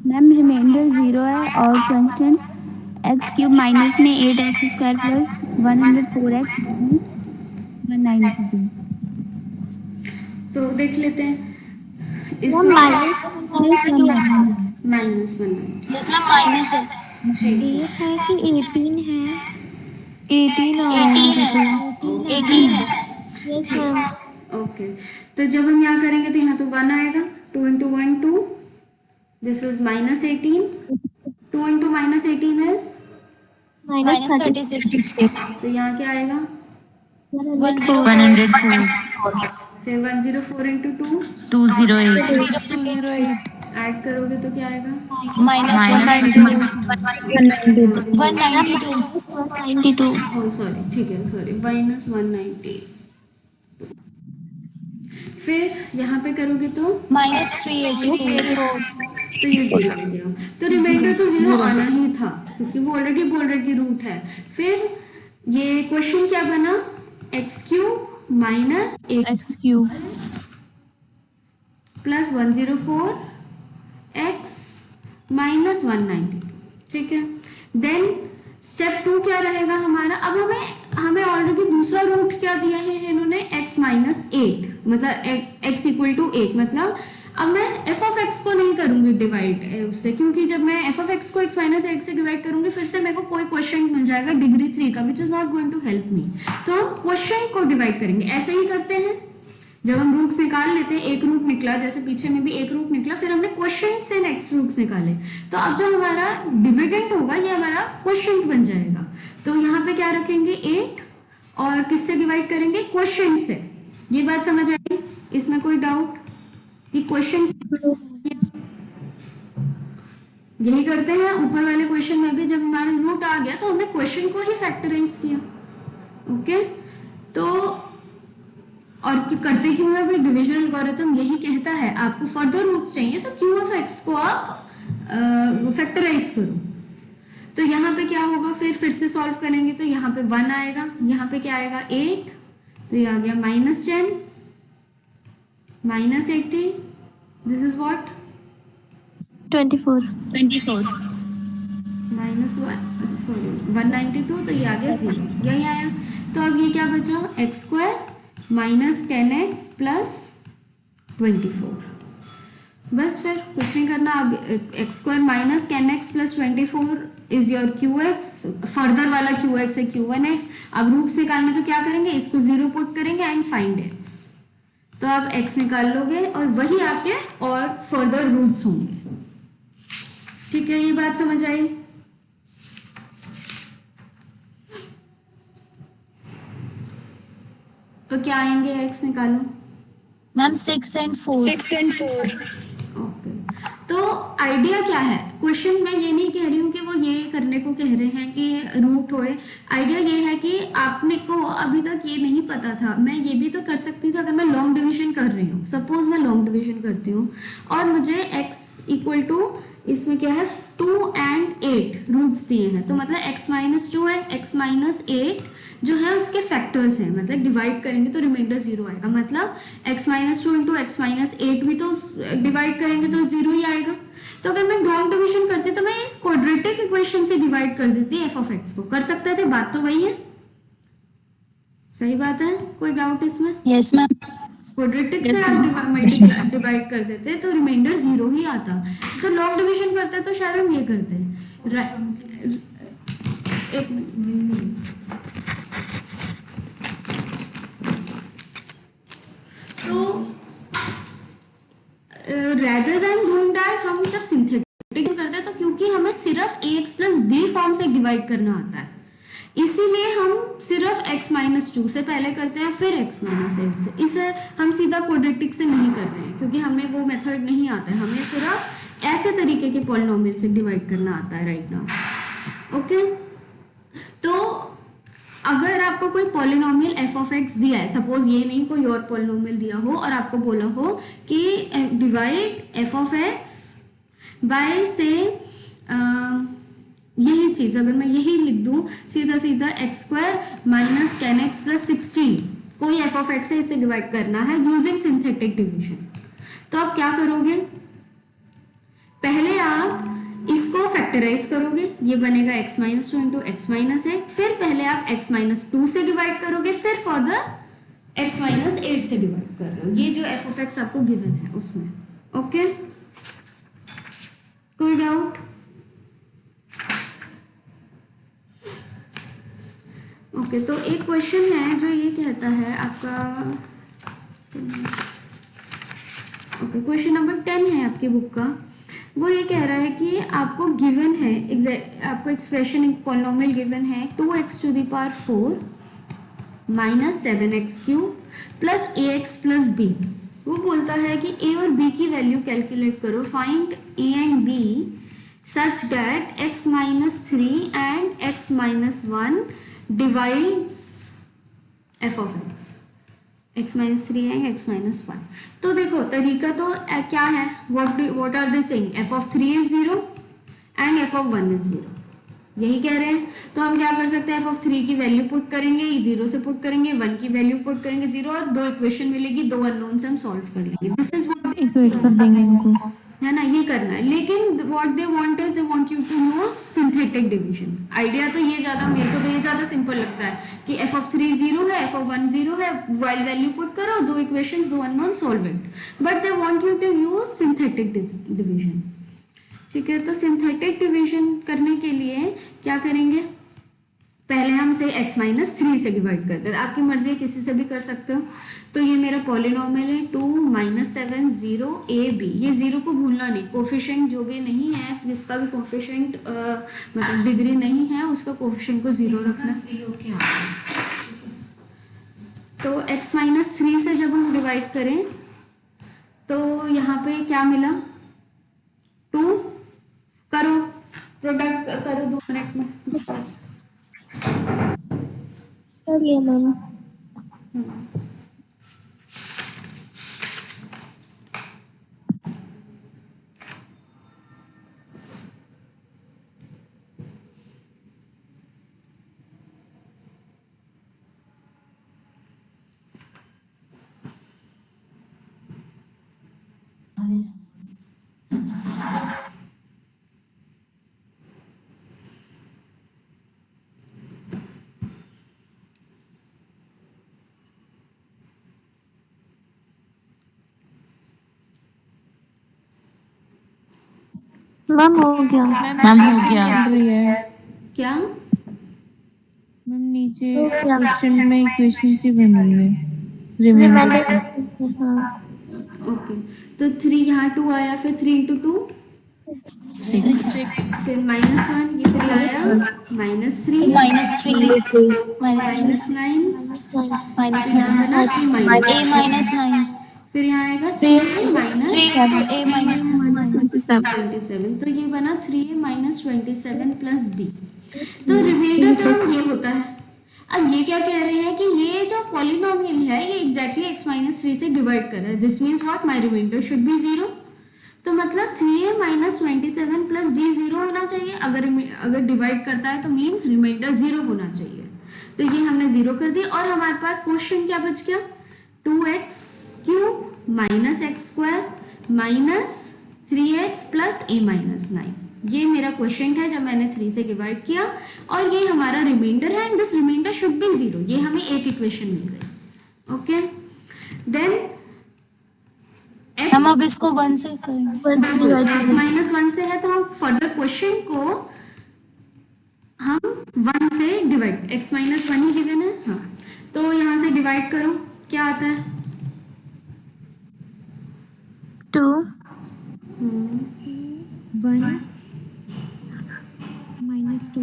मैम रिमाइंडर 0 है और कांस्टेंट एक्स क्यूब माइनस में 8x स्क्वायर प्लस 104x 192। तो देख लेते हैं मैम इसमें माइनस 1 -1 यस मैम माइनस है। ठीक ये है कि 18 है। 18 और 18 है। 18 है। यस ठीक मैम। ओके। तो जब हम यहाँ करेंगे तो यहाँ तो 1 आएगा, 2 into 1 2, this is -18, 2 into -18 is, minus 36। तो यहाँ क्या आएगा, 104। फिर 104 इंटू 2, 208 ऐड करोगे तो क्या आएगा, माइनस -192। ओ सॉरी, ठीक है सॉरी, -190। फिर यहाँ पे करोगे तो -382। तो ये 0 हो गया। तो रिमाइंडर तो 0 आना ही था क्योंकि वो ऑलरेडी बोल रहा है कि रूट है। फिर ये क्वेश्चन क्या बना, x cube minus 8 x cube plus 104 x minus 192। ठीक है, देन स्टेप 2 क्या रहेगा हमारा, अब हमें ऑलरेडी दूसरा रूट क्या दिया है इन्होंने, x माइनस 8, मतलब x इक्वल टू 8, मतलब अब मैं f ऑफ x को नहीं करूंगी डिवाइड उससे, क्योंकि जब मैं f ऑफ x को x माइनस 8 से डिवाइड करूंगी फिर से मेरे को कोई क्वेश्चन मिल जाएगा डिग्री 3 का, which is not going to help me. तो हम क्वेश्चन को डिवाइड करेंगे, ऐसे ही करते हैं जब हम रूट्स निकाल लेते हैं, एक रूट निकला, जैसे पीछे में भी एक रूट निकला, फिर हमने क्वेश्चन से नेक्स्ट रूट्स निकाले, तो अब जो हमारा डिविडेंड होगा ये हमारा क्वेश्चन बन जाएगा। तो यहाँ पे क्या रखेंगे 8 और किससे डिवाइड करेंगे, क्वेश्चन से। ये बात समझ आई, इसमें कोई डाउट कि क्वेश्चन यही करते हैं ऊपर वाले क्वेश्चन में भी, जब हमारा रूट आ गया तो हमने क्वेश्चन को ही फैक्टराइज किया। ओके, तो और करते क्यों है भाई, डिवीजन एल्गोरिथम यही कहता है आपको फर्दर रूट्स चाहिए तो क्यू ऑफ एक्स को आप फैक्टराइज करो। तो यहाँ पे क्या होगा, फिर से सॉल्व करेंगे तो यहाँ पे 1 आएगा, यहाँ पे क्या आएगा 8, तो ये आ गया -10 -80, दिस इज व्हाट 24 -192, तो ये आ गया 0, यही आया। तो अब ये क्या बचा, x square minus 10x plus 24, बस फिर कुछ नहीं करना। अब x square minus 10x plus 24 is your QX, further वाला QX है Q1x। अब रूट्स निकालने तो क्या करेंगे, इसको 0 पुट करेंगे एंड फाइंड x, तो अब x निकाल लोगे और वही आपके और फर्दर रूट्स होंगे। ठीक है, ये बात समझ आई। तो क्या आएंगे, x निकालो मैम 6 and 4। ओके। तो आइडिया क्या है, क्वेश्चन में ये नहीं कह रही हूँ कि वो ये करने को कह रहे हैं कि रूट होए, आइडिया ये है कि आपने को अभी तक ये नहीं पता था। मैं ये भी तो कर सकती थी अगर मैं लॉन्ग डिवीजन कर रही हूँ, सपोज मैं लॉन्ग डिवीजन करती हूँ और मुझे x इक्वल टू, इसमें क्या है 2 and 8 रूट्स दिए हैं, तो मतलब x minus 2 and x minus 8 जो है उसके फैक्टर्स हैं, मतलब डिवाइड करेंगे तो रिमाइंडर 0 आएगा, मतलब x minus 2 into x minus 8 भी तो डिवाइड करेंगे तो 0 ही आएगा। तो अगर मैं लॉन्ग डिवीजन करती तो मैं इस क्वाड्रेटिक इक्वेशन से डिवाइड कर देती f ऑफ x को, कर सकते थे, बात तो वही है, सही बात है, कोई डाउट इसमें? Yes ma'am. क्वाड्रेटिक से आप डिवाइड कर देते तो रिमाइंडर 0 ही आता। तो लॉन्ग डिवीजन करते तो शायद हम ये करते, एक मिनट तो रेदर देन डूइंग दैट हम जब सिंथेटिक करते हैं तो क्योंकि हमें सिर्फ ax प्लस बी फॉर्म से डिवाइड करना आता है, इसीलिए हम सिर्फ x माइनस 2 से पहले करते हैं फिर x माइनस 8 से। इसे हम सीधा क्वाड्रेटिक से नहीं कर रहे हैं क्योंकि हमें वो मेथड नहीं आता है, हमें सिर्फ ऐसे तरीके के पॉलिनोमियल से डिवाइड करना आता है राइट नाउ। ओके, तो अगर आपको कोई पॉलिनोमियल f ऑफ x दिया है, सपोज ये नहीं कोई और पॉलिनोमियल दिया हो और आपको बोला हो कि divide f of x by से यही चीज अगर मैं यही लिख दूं सीधा सीधा x square minus 10x plus 16, कोई f ऑफ x है इसे डिवाइड करना है यूजिंग सिंथेटिक डिवीजन, तो आप क्या करोगे, पहले आप इसको फैक्टराइज करोगे, ये बनेगा x minus 2 into x minus 8, फिर पहले आप x माइनस 2 से डिवाइड करोगे, फिर फर्दर x माइनस 8 से डिवाइड कर रहे हो, ये जो f ऑफ x आपको गिवन है उसमें। ओके, कोई डाउट? ओके, तो एक क्वेश्चन है जो ये कहता है आपका, ओके क्वेश्चन नंबर 10 है आपकी बुक का, वो ये कह रहा है कि आपको गिवन है आपको एक्सप्रेशन एक पॉलिनोमियल गिवन है 2x to the power 4 minus 7x cube plus ax plus b। वो बोलता है कि a और b की वैल्यू कैलकुलेट करो, find a and b such that x minus 3 and x minus 1 divides f of x minus 3 and x minus 1। तो देखो तरीका तो क्या है, what are they saying, f of 3 is 0 and f of 1 is 0, यही कह रहे हैं। तो हम क्या कर सकते हैं, f of 3 की वैल्यू पुट करेंगे, 0 से पुट करेंगे, 1 की वैल्यू पुट करेंगे 0, और दो इक्वेशन मिलेगी, दो अननोन से हम सॉल्व कर लेंगे। दिस इज व्हाट इक्वेट कर देंगे इनको, है ना, ये करना है। लेकिन what they want is they want you to know synthetic division. Idea तो ये ज्यादा, मेरे को तो ये ज्यादा सिंपल लगता है कि f of 3 0 है, f of 1 0 है, वाइल वैल्यू पुट करो, दो इक्वेशंस, दो unknown, solve it. But they want you to use synthetic division. ठीक है, तो सिंथेटिक डिवीजन करने के लिए क्या करेंगे, पहले हम से x माइनस 3 से डिवाइड करते हैं, आपकी मर्जी है किसी से भी कर सकते हो। तो ये मेरा पॉलिनोमियल है 2 माइनस 7 0 ab, ये 0 को भूलना नहीं, कोफिशिएंट जो भी नहीं है, जिसका भी कोफिशिएंट मतलब डिग्री नहीं है उसका कोफिशिएंट को 0 रखना। तो x माइनस 3 से जब हम डिवाइड करें तो यहाँ पे क्या मिला, 2 करो, प्रोडक्ट करो 2 मिनट में। चलिए मैम। मैम हो गया, मैम हो गया। क्या मैम नीचे क्वेश्चन में इक्वेशन से बनी है रिमाइंडर। ओके, तो 3 यहाँ 2 आया, फिर 3 इंटू 2 फिर -1, ये फिर आया -3 माइनस 3 माइनस 9, माइनस फिर यहाँ बना a माइनस 9, फिर यहाँ आएगा 3 माइनस 3 a माइनस 27, तो ये बना 3 माइनस 27 प्लस b। तो रिमाइंडर टर्म ये होता है। अब ये क्या कह रहे हैं कि ये जो पॉलिनोमियल है ये एग्जैक्टली x माइनस 3 से डिवाइड कर रहा है, this means what, my remainder should be 0। तो मतलब 3a माइनस 27 प्लस b 0 होना चाहिए, अगर डिवाइड करता है तो मीन्स रिमाइंडर 0 होना चाहिए। तो ये हमने 0 कर दी और हमारे पास क्वेश्चन क्या बच गया, 2x cube minus x square minus 3x plus a minus 9, ये मेरा क्वेश्चन है जब मैंने 3 से डिवाइड किया, और ये हमारा रिमाइंडर है, and this remainder should be 0। ये हमें एक इक्वेशन मिल गई। ओके, देन हम अब इसको 1 से करेंगे, माइनस 1 से है तो हम फर्दर क्वेश्चन को हम 1 से डिवाइड, x माइनस 1 ही गिवन है, हाँ, तो यहाँ से डिवाइड करो, क्या आता है one minus two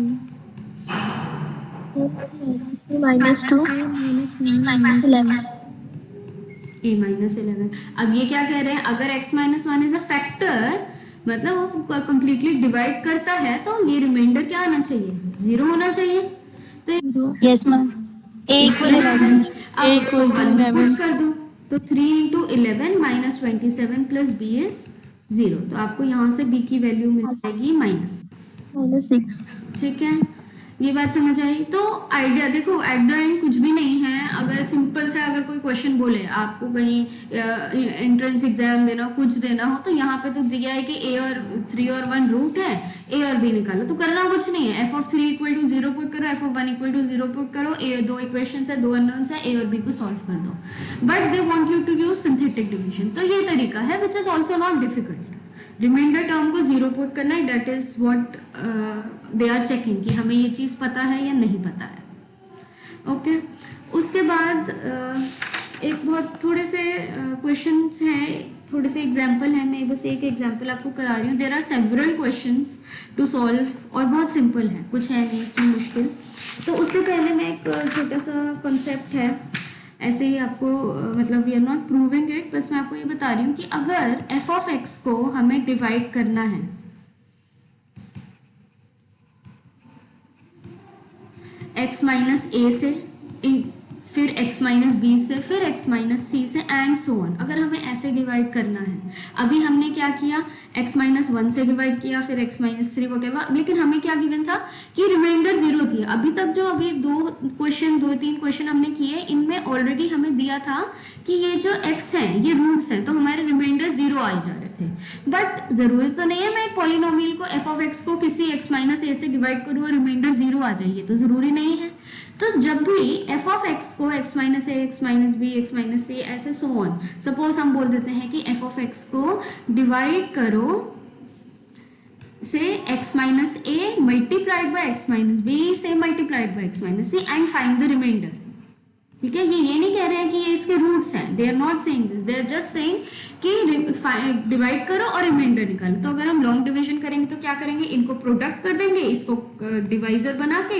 minus two minus nine minus 11 a minus 11। अब ये क्या कह रहे हैं, अगर x minus one is a factor, मतलब वो कंप्लीटली डिवाइड करता है, तो ये रिमाइंडर क्या आना चाहिए, 0 होना चाहिए। तो यस मैम ए इक्वल 11 अब A इसको equal to 1 पुट 11 कर दो, तो 3 into 11 minus 27 plus b is 0। तो आपको यहाँ से b की वैल्यू मिल जाएगी -6। ठीक है, ये बात समझ आई। तो आइडिया देखो, एट द एंड कुछ भी नहीं है। अगर सिंपल से अगर कोई क्वेश्चन बोले आपको कहीं एंट्रेंस एग्जाम देना हो, कुछ देना हो, तो यहाँ पे तो दिया है कि a और 3 और 1 रूट है, a और b निकालो। तो करना कुछ नहीं है, f(3) = 0 पुट करो, f(1) = 0 पुट करो, दो इक्वेशन है, दो अननोन्स है, a और b को सॉल्व कर दो। But they want you to use synthetic division, तो ये तरीका है which is also not difficult. Remainder term को 0 पुट करना है, that is what they are checking कि हमें ये चीज पता है या नहीं पता है। ओके, उसके बाद एक बहुत थोड़े से क्वेश्चंस हैं, थोड़े से एग्जांपल हैं। मैं बस एक एग्जांपल आपको करा रही हूँ। There are several questions to solve और बहुत सिंपल है, कुछ है नहीं इसमें मुश्किल। तो उससे पहले मैं एक छोटा सा कॉन्सेप्ट है, ऐसे ही आपको मतलब we are not proving it, बस मैं आपको ये बता रही हूँ कि अगर f ऑफ x को हमें डिवाइड करना है x माइनस a से, फिर x माइनस b से, फिर x माइनस c से एंड सो ऑन, अगर हमें ऐसे डिवाइड करना है। अभी हमने क्या किया, x माइनस 1 से डिवाइड किया, फिर x माइनस 3 वगैरह, लेकिन हमें क्या गिवन था कि रिमाइंडर 0 थी। अभी तक जो अभी दो तीन क्वेश्चन हमने किए, इनमें ऑलरेडी हमें दिया था कि ये जो x है ये रूट्स है, तो हमारे रिमाइंडर 0 आ जा रहे थे। बट जरूरत तो नहीं है मैं पॉलिनोमियल को f ऑफ x को किसी x माइनस a से डिवाइड करूँ और रिमाइंडर 0 आ जाइए, तो जरूरी नहीं है। तो जब भी f ऑफ x को x minus a, x minus b, x minus c ऐसे सो ऑन, सपोज हम बोल देते हैं कि f ऑफ x को डिवाइड करो से x minus a multiplied by x minus b से multiplied by x minus c and find the remainder. ठीक है, ये नहीं कह रहे हैं कि ये इसके रूट्स हैं, they are not saying this, they are just saying कि डिवाइड करो और रिमाइंडर निकालो। तो अगर हम लॉन्ग डिवीजन करेंगे तो क्या करेंगे, इनको प्रोडक्ट कर देंगे, इसको डिवाइजर बना के,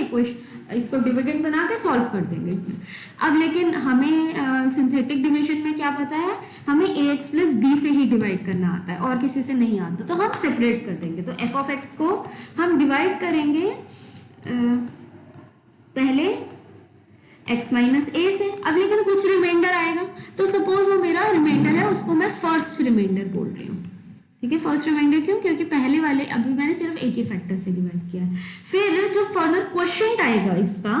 इसको डिविडेंड बना के सॉल्व कर देंगे। अब लेकिन हमें सिंथेटिक डिवीजन में क्या पता है, हमें ax प्लस b से ही डिवाइड करना आता है और किसी से नहीं आता, तो हम सेपरेट कर देंगे। तो f ऑफ x को हम डिवाइड करेंगे पहले x माइनस a से। अब लेकिन कुछ रिमाइंडर आएगा, तो सपोज वो मेरा रिमाइंडर है, उसको मैं फर्स्ट रिमाइंडर बोल रही हूँ। ठीक है, फर्स्ट रिमाइंडर क्यों, क्योंकि पहले वाले अभी मैंने सिर्फ एक ही फैक्टर से डिवाइड किया है। फिर जो फर्दर क्वोशिएंट आएगा इसका,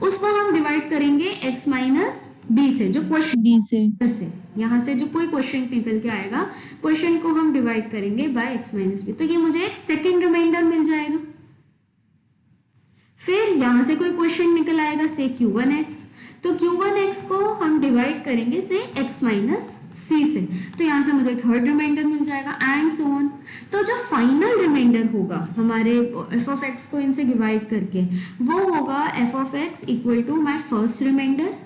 उसको हम डिवाइड करेंगे x माइनस b से, जो क्वोशिएंट से यहाँ से जो कोई क्वोशिएंट निकल के आएगा, क्वोशिएंट को हम डिवाइड करेंगे बाय x माइनस b, तो ये मुझे एक सेकेंड रिमाइंडर मिल जाएगा। फिर यहां से कोई क्वेश्चन निकल आएगा से q1x, तो q1x को हम डिवाइड करेंगे से x माइनस c से, तो यहां से मुझे थर्ड रिमाइंडर मिल जाएगा एंड सो ऑन। तो जो फाइनल रिमाइंडर होगा हमारे f ऑफ x को इनसे डिवाइड करके, वो होगा f of x equal to my first remainder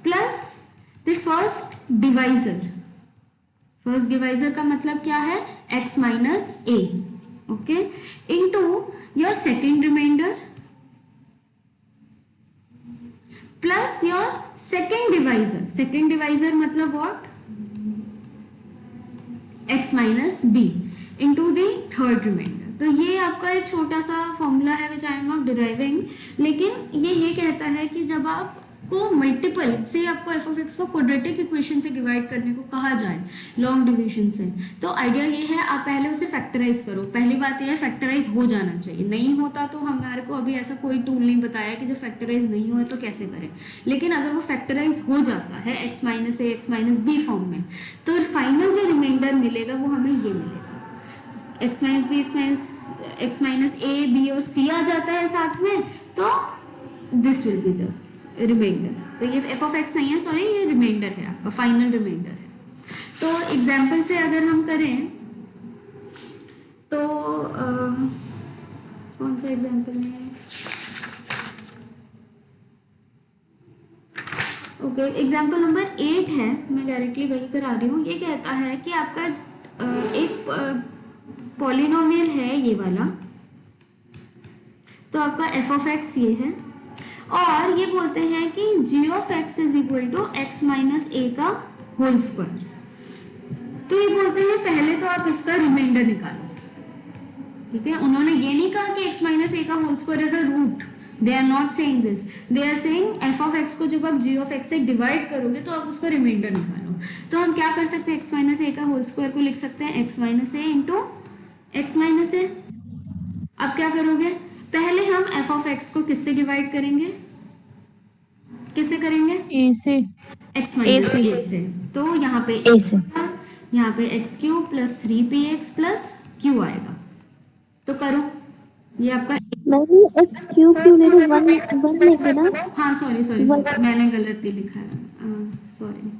plus the first divisor. First divisor का मतलब क्या है, x minus a, okay, into your second remainder plus your second divisor. Second divisor मतलब what, x minus b into the third remainder. तो ये आपका एक छोटा सा फॉर्मूला है which I am not deriving, लेकिन ये कहता है कि जब आप को मल्टीपल से आपको f ऑफ x को क्वाड्रेटिक इक्वेशन से डिवाइड करने को कहा जाए लॉन्ग डिवीजन से, तो आइडिया ये है आप पहले उसे फैक्टराइज करो। पहली बात ये है फैक्टराइज हो जाना चाहिए, नहीं होता तो हमारे को अभी ऐसा कोई टूल नहीं बताया कि जो फैक्टराइज नहीं हो तो कैसे करें, लेकिन अगर वो फैक्टराइज हो जाता है x minus a x minus b form में, तो फाइनल जो रिमाइंडर मिलेगा वो हमें ये मिलेगा, x minus b x minus a b और c आ जाता है साथ में, तो this will be the remainder. तो ये f ऑफ x नहीं है, सॉरी, ये रिमाइंडर है आपका, फाइनल रिमाइंडर है। तो एग्जाम्पल से अगर हम करें तो कौन सा एग्जाम्पल है, ओके, एग्जाम्पल नंबर 8 है, मैं डायरेक्टली वही करा रही हूँ। ये कहता है कि आपका एक पॉलिनोमियल है ये वाला, तो आपका एफ ऑफ एक्स ये है, और ये बोलते हैं कि g of x is equal to x minus a का होल स्क्वायर। तो ये बोलते हैं पहले तो आप इसका रिमाइंडर निकालो, ठीक है। उन्होंने ये नहीं कहा कि x माइनस ए का whole square is a root, they are not saying this, they are saying f of x को जब आप g ऑफ एक्स से डिवाइड करोगे तो आप उसका रिमाइंडर निकालो। तो हम क्या कर सकते हैं, x माइनस ए का होल स्क्वायर को लिख सकते हैं x माइनस ए इंटू एक्स माइनस ए। अब क्या करोगे, पहले हम एफ ऑफ एक्स को किससे डिवाइड करेंगे, किससे करेंगे, ए से x माइनस ए से। तो यहाँ पे A से। यहाँ पे x cube plus 3px plus q आएगा। तो करो, ये आपका, मैंने एक्स क्यूब क्यों ले रही, वन वन लेंगे ना। हाँ सॉरी सॉरी सॉरी, मैंने गलत ही लिखा है, sorry.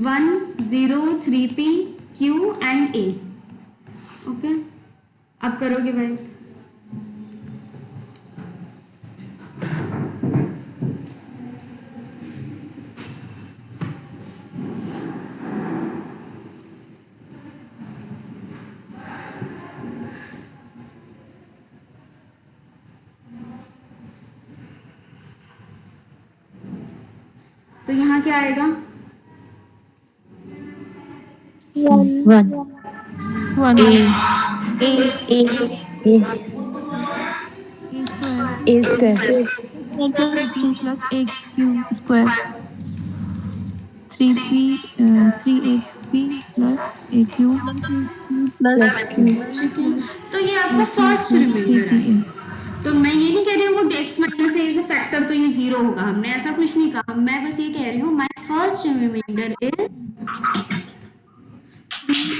1 0 3p q and a, okay. अब करोगे भाई, तो यहाँ क्या आएगा, one one A square two plus a cube square 3p plus a cube plus Q. ठीक है। तो ये आपका फर्स्ट रिमाइंडर है। तो मैं ये नहीं कह रही हूँ वो x minus A is a factor तो ये 0 होगा, हमने ऐसा कुछ नहीं कहा। मैं बस ये कह रही हूँ my first remainder is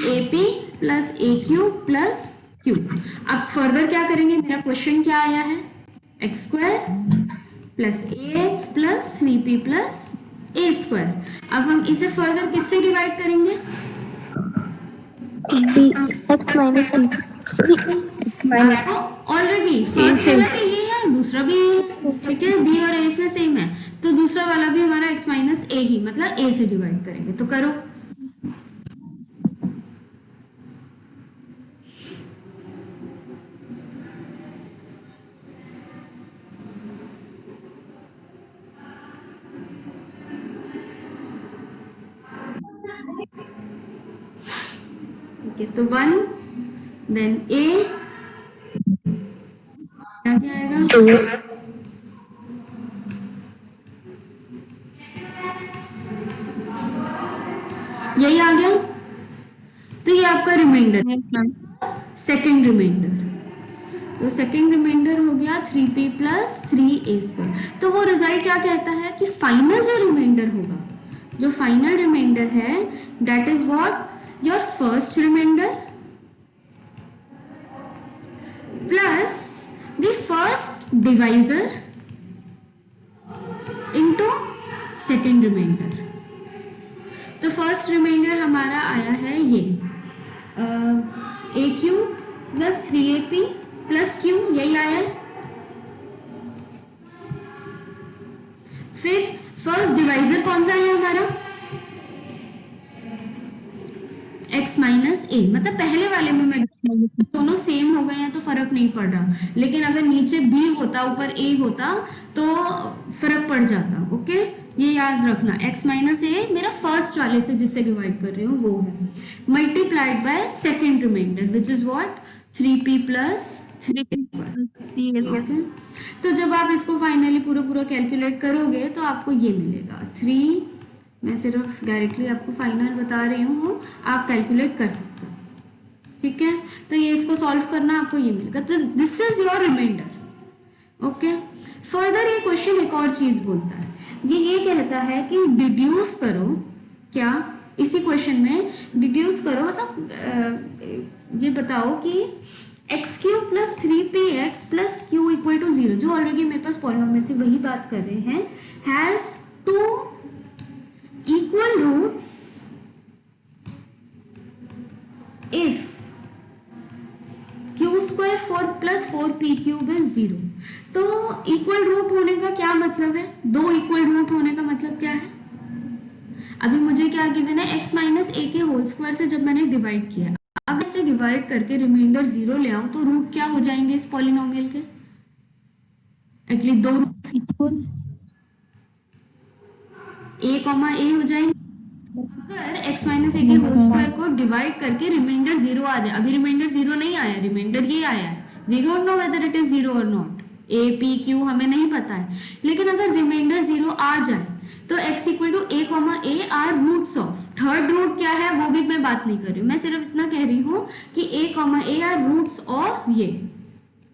3ap plus a cube plus q. अब फर्दर क्या करेंगे, मेरा क्वेश्चन क्या आया है, x square plus a x plus 3p plus a square. अब हम इसे फर्दर किससे डिवाइड करेंगे, एक्स माइनस ऑलरेडी फर्स्ट वाला भी ये है, दूसरा भी ये है, ठीक है। बी और ए इसमें सेम है, तो दूसरा वाला भी हमारा x माइनस ए ही, मतलब a से डिवाइड करेंगे। तो करो, ठीक है। तो 1 देन a क्या आएगा, यही आ गया। तो ये आपका रिमाइंडर, सेकेंड रिमाइंडर। तो सेकेंड रिमाइंडर हो गया 3p प्लस 3a स्क्वायर। तो वो रिजल्ट क्या कहता है कि फाइनल जो रिमाइंडर होगा, जो फाइनल रिमाइंडर है, that is what, your first remainder plus the first divisor into second remainder. तो फर्स्ट रिमाइंडर हमारा आया है ये a q plus 3ap plus q, यही आया है। फिर फर्स्ट डिवाइजर कौन सा है हमारा, x माइनस ए, मतलब पहले वाले में मैं दोनों सेम हो गए हैं तो फर्क नहीं पड़ रहा, लेकिन अगर नीचे b होता ऊपर a होता तो फर्क पड़ जाता, ओके। ये याद रखना, x माइनस ए मेरा फर्स्ट वाले से जिससे डिवाइड कर रही हूँ वो है, multiplied by second remainder which is what 3p plus 3a। तो जब आप इसको फाइनली पूरा कैलकुलेट करोगे तो आपको ये मिलेगा 3, मैं सिर्फ डायरेक्टली आपको फाइनल बता रही हूँ, आप कैलकुलेट कर सकते हो, ठीक है। तो ये इसको सॉल्व करना, आपको ये मिलेगा। तो this is your remainder, okay. Further ये क्वेश्चन एक और चीज बोलता है, ये कहता है कि डिड्यूस करो, क्या इसी क्वेश्चन में डिड्यूस करो, मतलब ये बताओ कि x cube plus 3px plus q equal to 0, जो ऑलरेडी मेरे पास पॉलिनोमियल थी वही बात कर रहे हैं, has 2 equal roots if q square 4 plus 4p cube is 0। तो इक्वल रूट होने का क्या मतलब है, दो इक्वल रूट होने का मतलब क्या है? अभी मुझे क्या गिवन है, x माइनस ए के होल स्क्वायर से जब मैंने डिवाइड किया, अब इसे डिवाइड करके रिमाइंडर 0 ले आऊं तो रूट क्या हो जाएंगे इस पॉलिनोमियल के? एक्चुअली दो रूट इक्वल a कॉमा ए हो जाएंगे। अगर x माइनस ए के होल स्क्वायर को डिवाइड करके रिमाइंडर 0 आ जाए, अभी रिमाइंडर 0 नहीं आया, रिमाइंडर ये आया है, we don't know whether it is 0 और नॉट, a p q हमें नहीं पता है, लेकिन अगर रिमाइंडर 0 आ जाए तो x equal to a comma a are roots of, third root क्या है वो भी मैं बात नहीं कर रही हूँ, मैं सिर्फ इतना कह रही हूँ कि a comma a are roots of ये,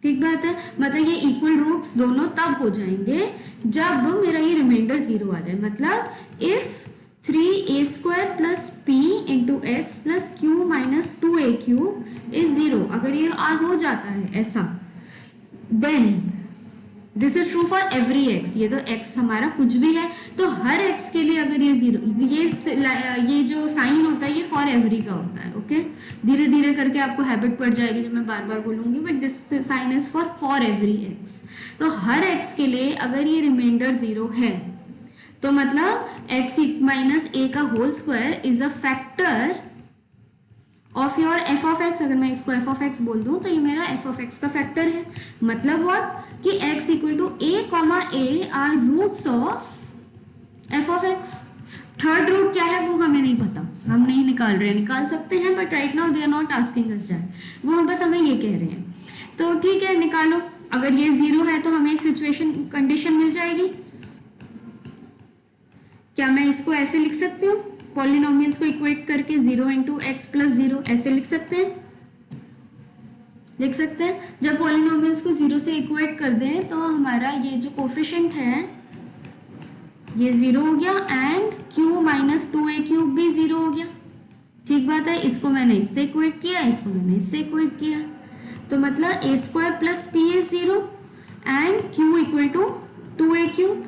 ठीक बात है, मतलब ये इक्वल रूट्स दोनों तब हो जाएंगे जब मेरा ये रिमाइंडर 0 आ जाए, मतलब if 3a square plus p into x plus q minus 2a cube is 0, अगर ये हो जाता है ऐसा, then this is true for every x, ये तो x हमारा कुछ भी है तो हर x के लिए अगर ये 0, ये जो साइन होता है ये फॉर एवरी का होता है, ओके, धीरे धीरे करके आपको हैबिट पड़ जाएगी जब मैं बार बार बोलूंगी, but this sign is for every x, तो हर x के लिए अगर ये रिमाइंडर 0 है तो मतलब x माइनस ए का whole square is a factor of your f of x, अगर मैं इसको एफ ऑफ एक्स बोल दूं तो ये मेरा एफ ऑफ एक्स का फैक्टर है, मतलब व्हाट कि x equal to a comma a are roots of f of x, third root क्या है वो हमें नहीं पता, हम नहीं निकाल रहे हैं, निकाल सकते हैं but right now they are not asking us that, वो बस हमें ये कह रहे हैं, तो ठीक है निकालो, अगर ये 0 है तो हमें एक सिचुएशन कंडीशन मिल जाएगी, क्या मैं इसको ऐसे लिख सकती हूँ, पॉलिनोमियल्स को इक्वेट करके 0 इंटू एक्स प्लस 0 ऐसे लिख सकते हैं, लिख सकते हैं, जब पॉलिनोमियल्स को 0 से इक्वेट कर दें तो हमारा ये जो कोफिशिएंट है ये 0 हो गया and q minus 2a cube भी 0 हो गया, ठीक बात है, इसको मैंने इससे इक्वेट किया, इसको मैंने इससे इक्वेट किया, तो मतलब a square plus p is 0 and q equal to 2a cube,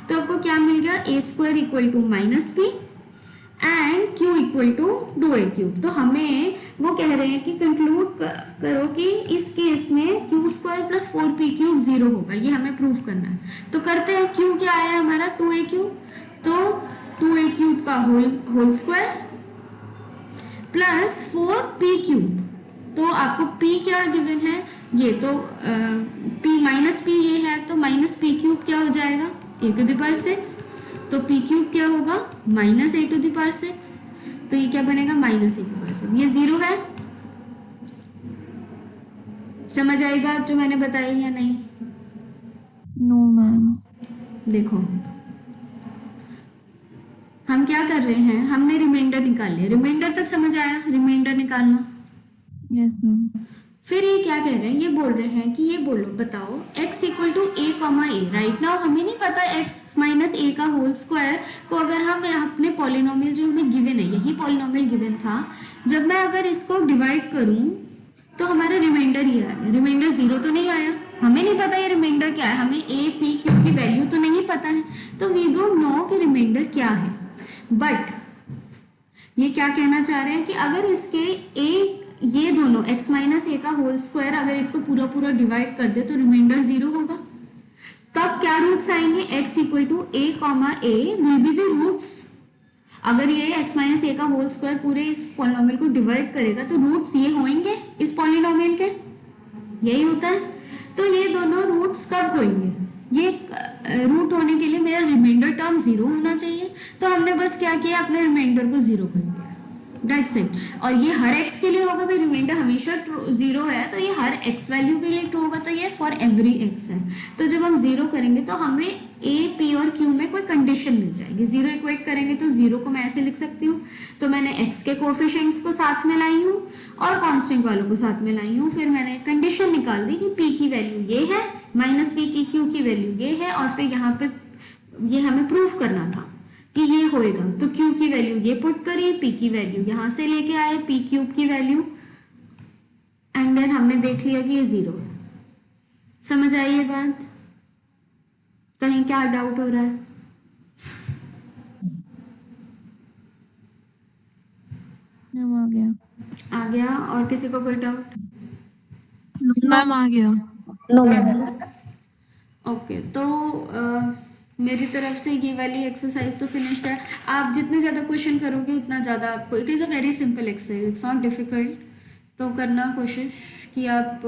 तो आपको क्या मिल गया, a square equal to minus p and q equal to 2a cube, तो हमें वो कह रहे हैं कि कंक्लूड करो कि इस केस में q square plus 4p cube 0 होगा, ये हमें प्रूव करना है, तो करते हैं, q क्या आया हमारा 2a क्यूब, तो 2a क्यूब का whole square plus 4p cube, तो आपको p क्या गिवन है, ये तो p माइनस p ये है, तो माइनस p क्यूब क्या हो जाएगा a टू द पावर 6, तो p क्यूब क्या होगा minus a to the power 6, तो ये क्या बनेगा minus a to the power 6, ये 0 है, समझ आएगा जो मैंने बताया या नहीं? नो मैम, देखो हम क्या कर रहे हैं, हमने रिमाइंडर निकाल लिया, रिमाइंडर तक समझ आया, रिमाइंडर निकालना, यस मैम, फिर ये क्या कह रहे हैं, ये बोल रहे हैं कि ये बोलो बताओ x equal to a comma a, right now हमें नहीं पता x माइनस ए का होल स्क्वायर को अगर हम अपने पॉलिनोमियल जो हमें गिवन है, यही पॉलिनोमियल गिवन था, जब मैं अगर इसको डिवाइड करूं तो हमारा रिमाइंडर ये आया, रिमाइंडर 0 तो नहीं आया, हमें नहीं पता ये रिमाइंडर क्या है, हमें a p q की वैल्यू तो नहीं पता है, तो वी डोंट नो कि रिमाइंडर क्या है, बट ये क्या कहना चाह रहे हैं कि अगर इसके ये दोनों x माइनस ए का होल स्क्वायर अगर इसको पूरा पूरा डिवाइड कर दे तो रिमाइंडर 0 होगा, तब क्या रूट्स आएंगे, x equal to a comma a will be the roots, अगर ये x माइनस ए का होल स्क्वायर पूरे इस पॉलिनोमियल को डिवाइड करेगा तो रूट्स ये होंगे इस पॉलिनोमियल के, यही होता है, तो ये दोनों रूट्स कब होंगे, ये रूट होने के लिए मेरा रिमाइंडर टर्म 0 होना चाहिए, तो हमने बस क्या किया, अपने रिमाइंडर को 0 कर दिया, दैट्स इट, और ये हर x के लिए होगा, भाई रिमाइंडर हमेशा 0 है तो ये हर x वैल्यू के लिए ट्रू होगा, तो ये फॉर एवरी x है, तो जब हम 0 करेंगे तो हमें a p और q में कोई कंडीशन मिल जाएगी, 0 इक्वेट करेंगे तो 0 को मैं ऐसे लिख सकती हूँ, तो मैंने x के कोफिशिएंट्स को साथ में लाई हूँ और कांस्टेंट वालों को साथ में लाई हूँ, फिर मैंने कंडीशन निकाल दी कि p की वैल्यू ये है, माइनस p की q की वैल्यू ये है, और फिर यहाँ पे ये हमें प्रूफ करना था कि ये होएगा, तो q की वैल्यू ये पुट करी, p की वैल्यू यहाँ से लेके आए, p क्यूब की वैल्यू, एंड देन हमने देख लिया कि ये 0 है, समझ आई ये बात, कहीं क्या डाउट हो रहा है? मैम आ गया, और किसी को कोई डाउट? गया, मैम आ गया, नो मैम। ओके तो मेरी तरफ से ये वाली एक्सरसाइज तो फिनिश्ड है। आप जितने ज़्यादा क्वेश्चन करोगे उतना ज़्यादा आपको, it is a very simple exercise, it's not difficult. तो करना कोशिश कि आप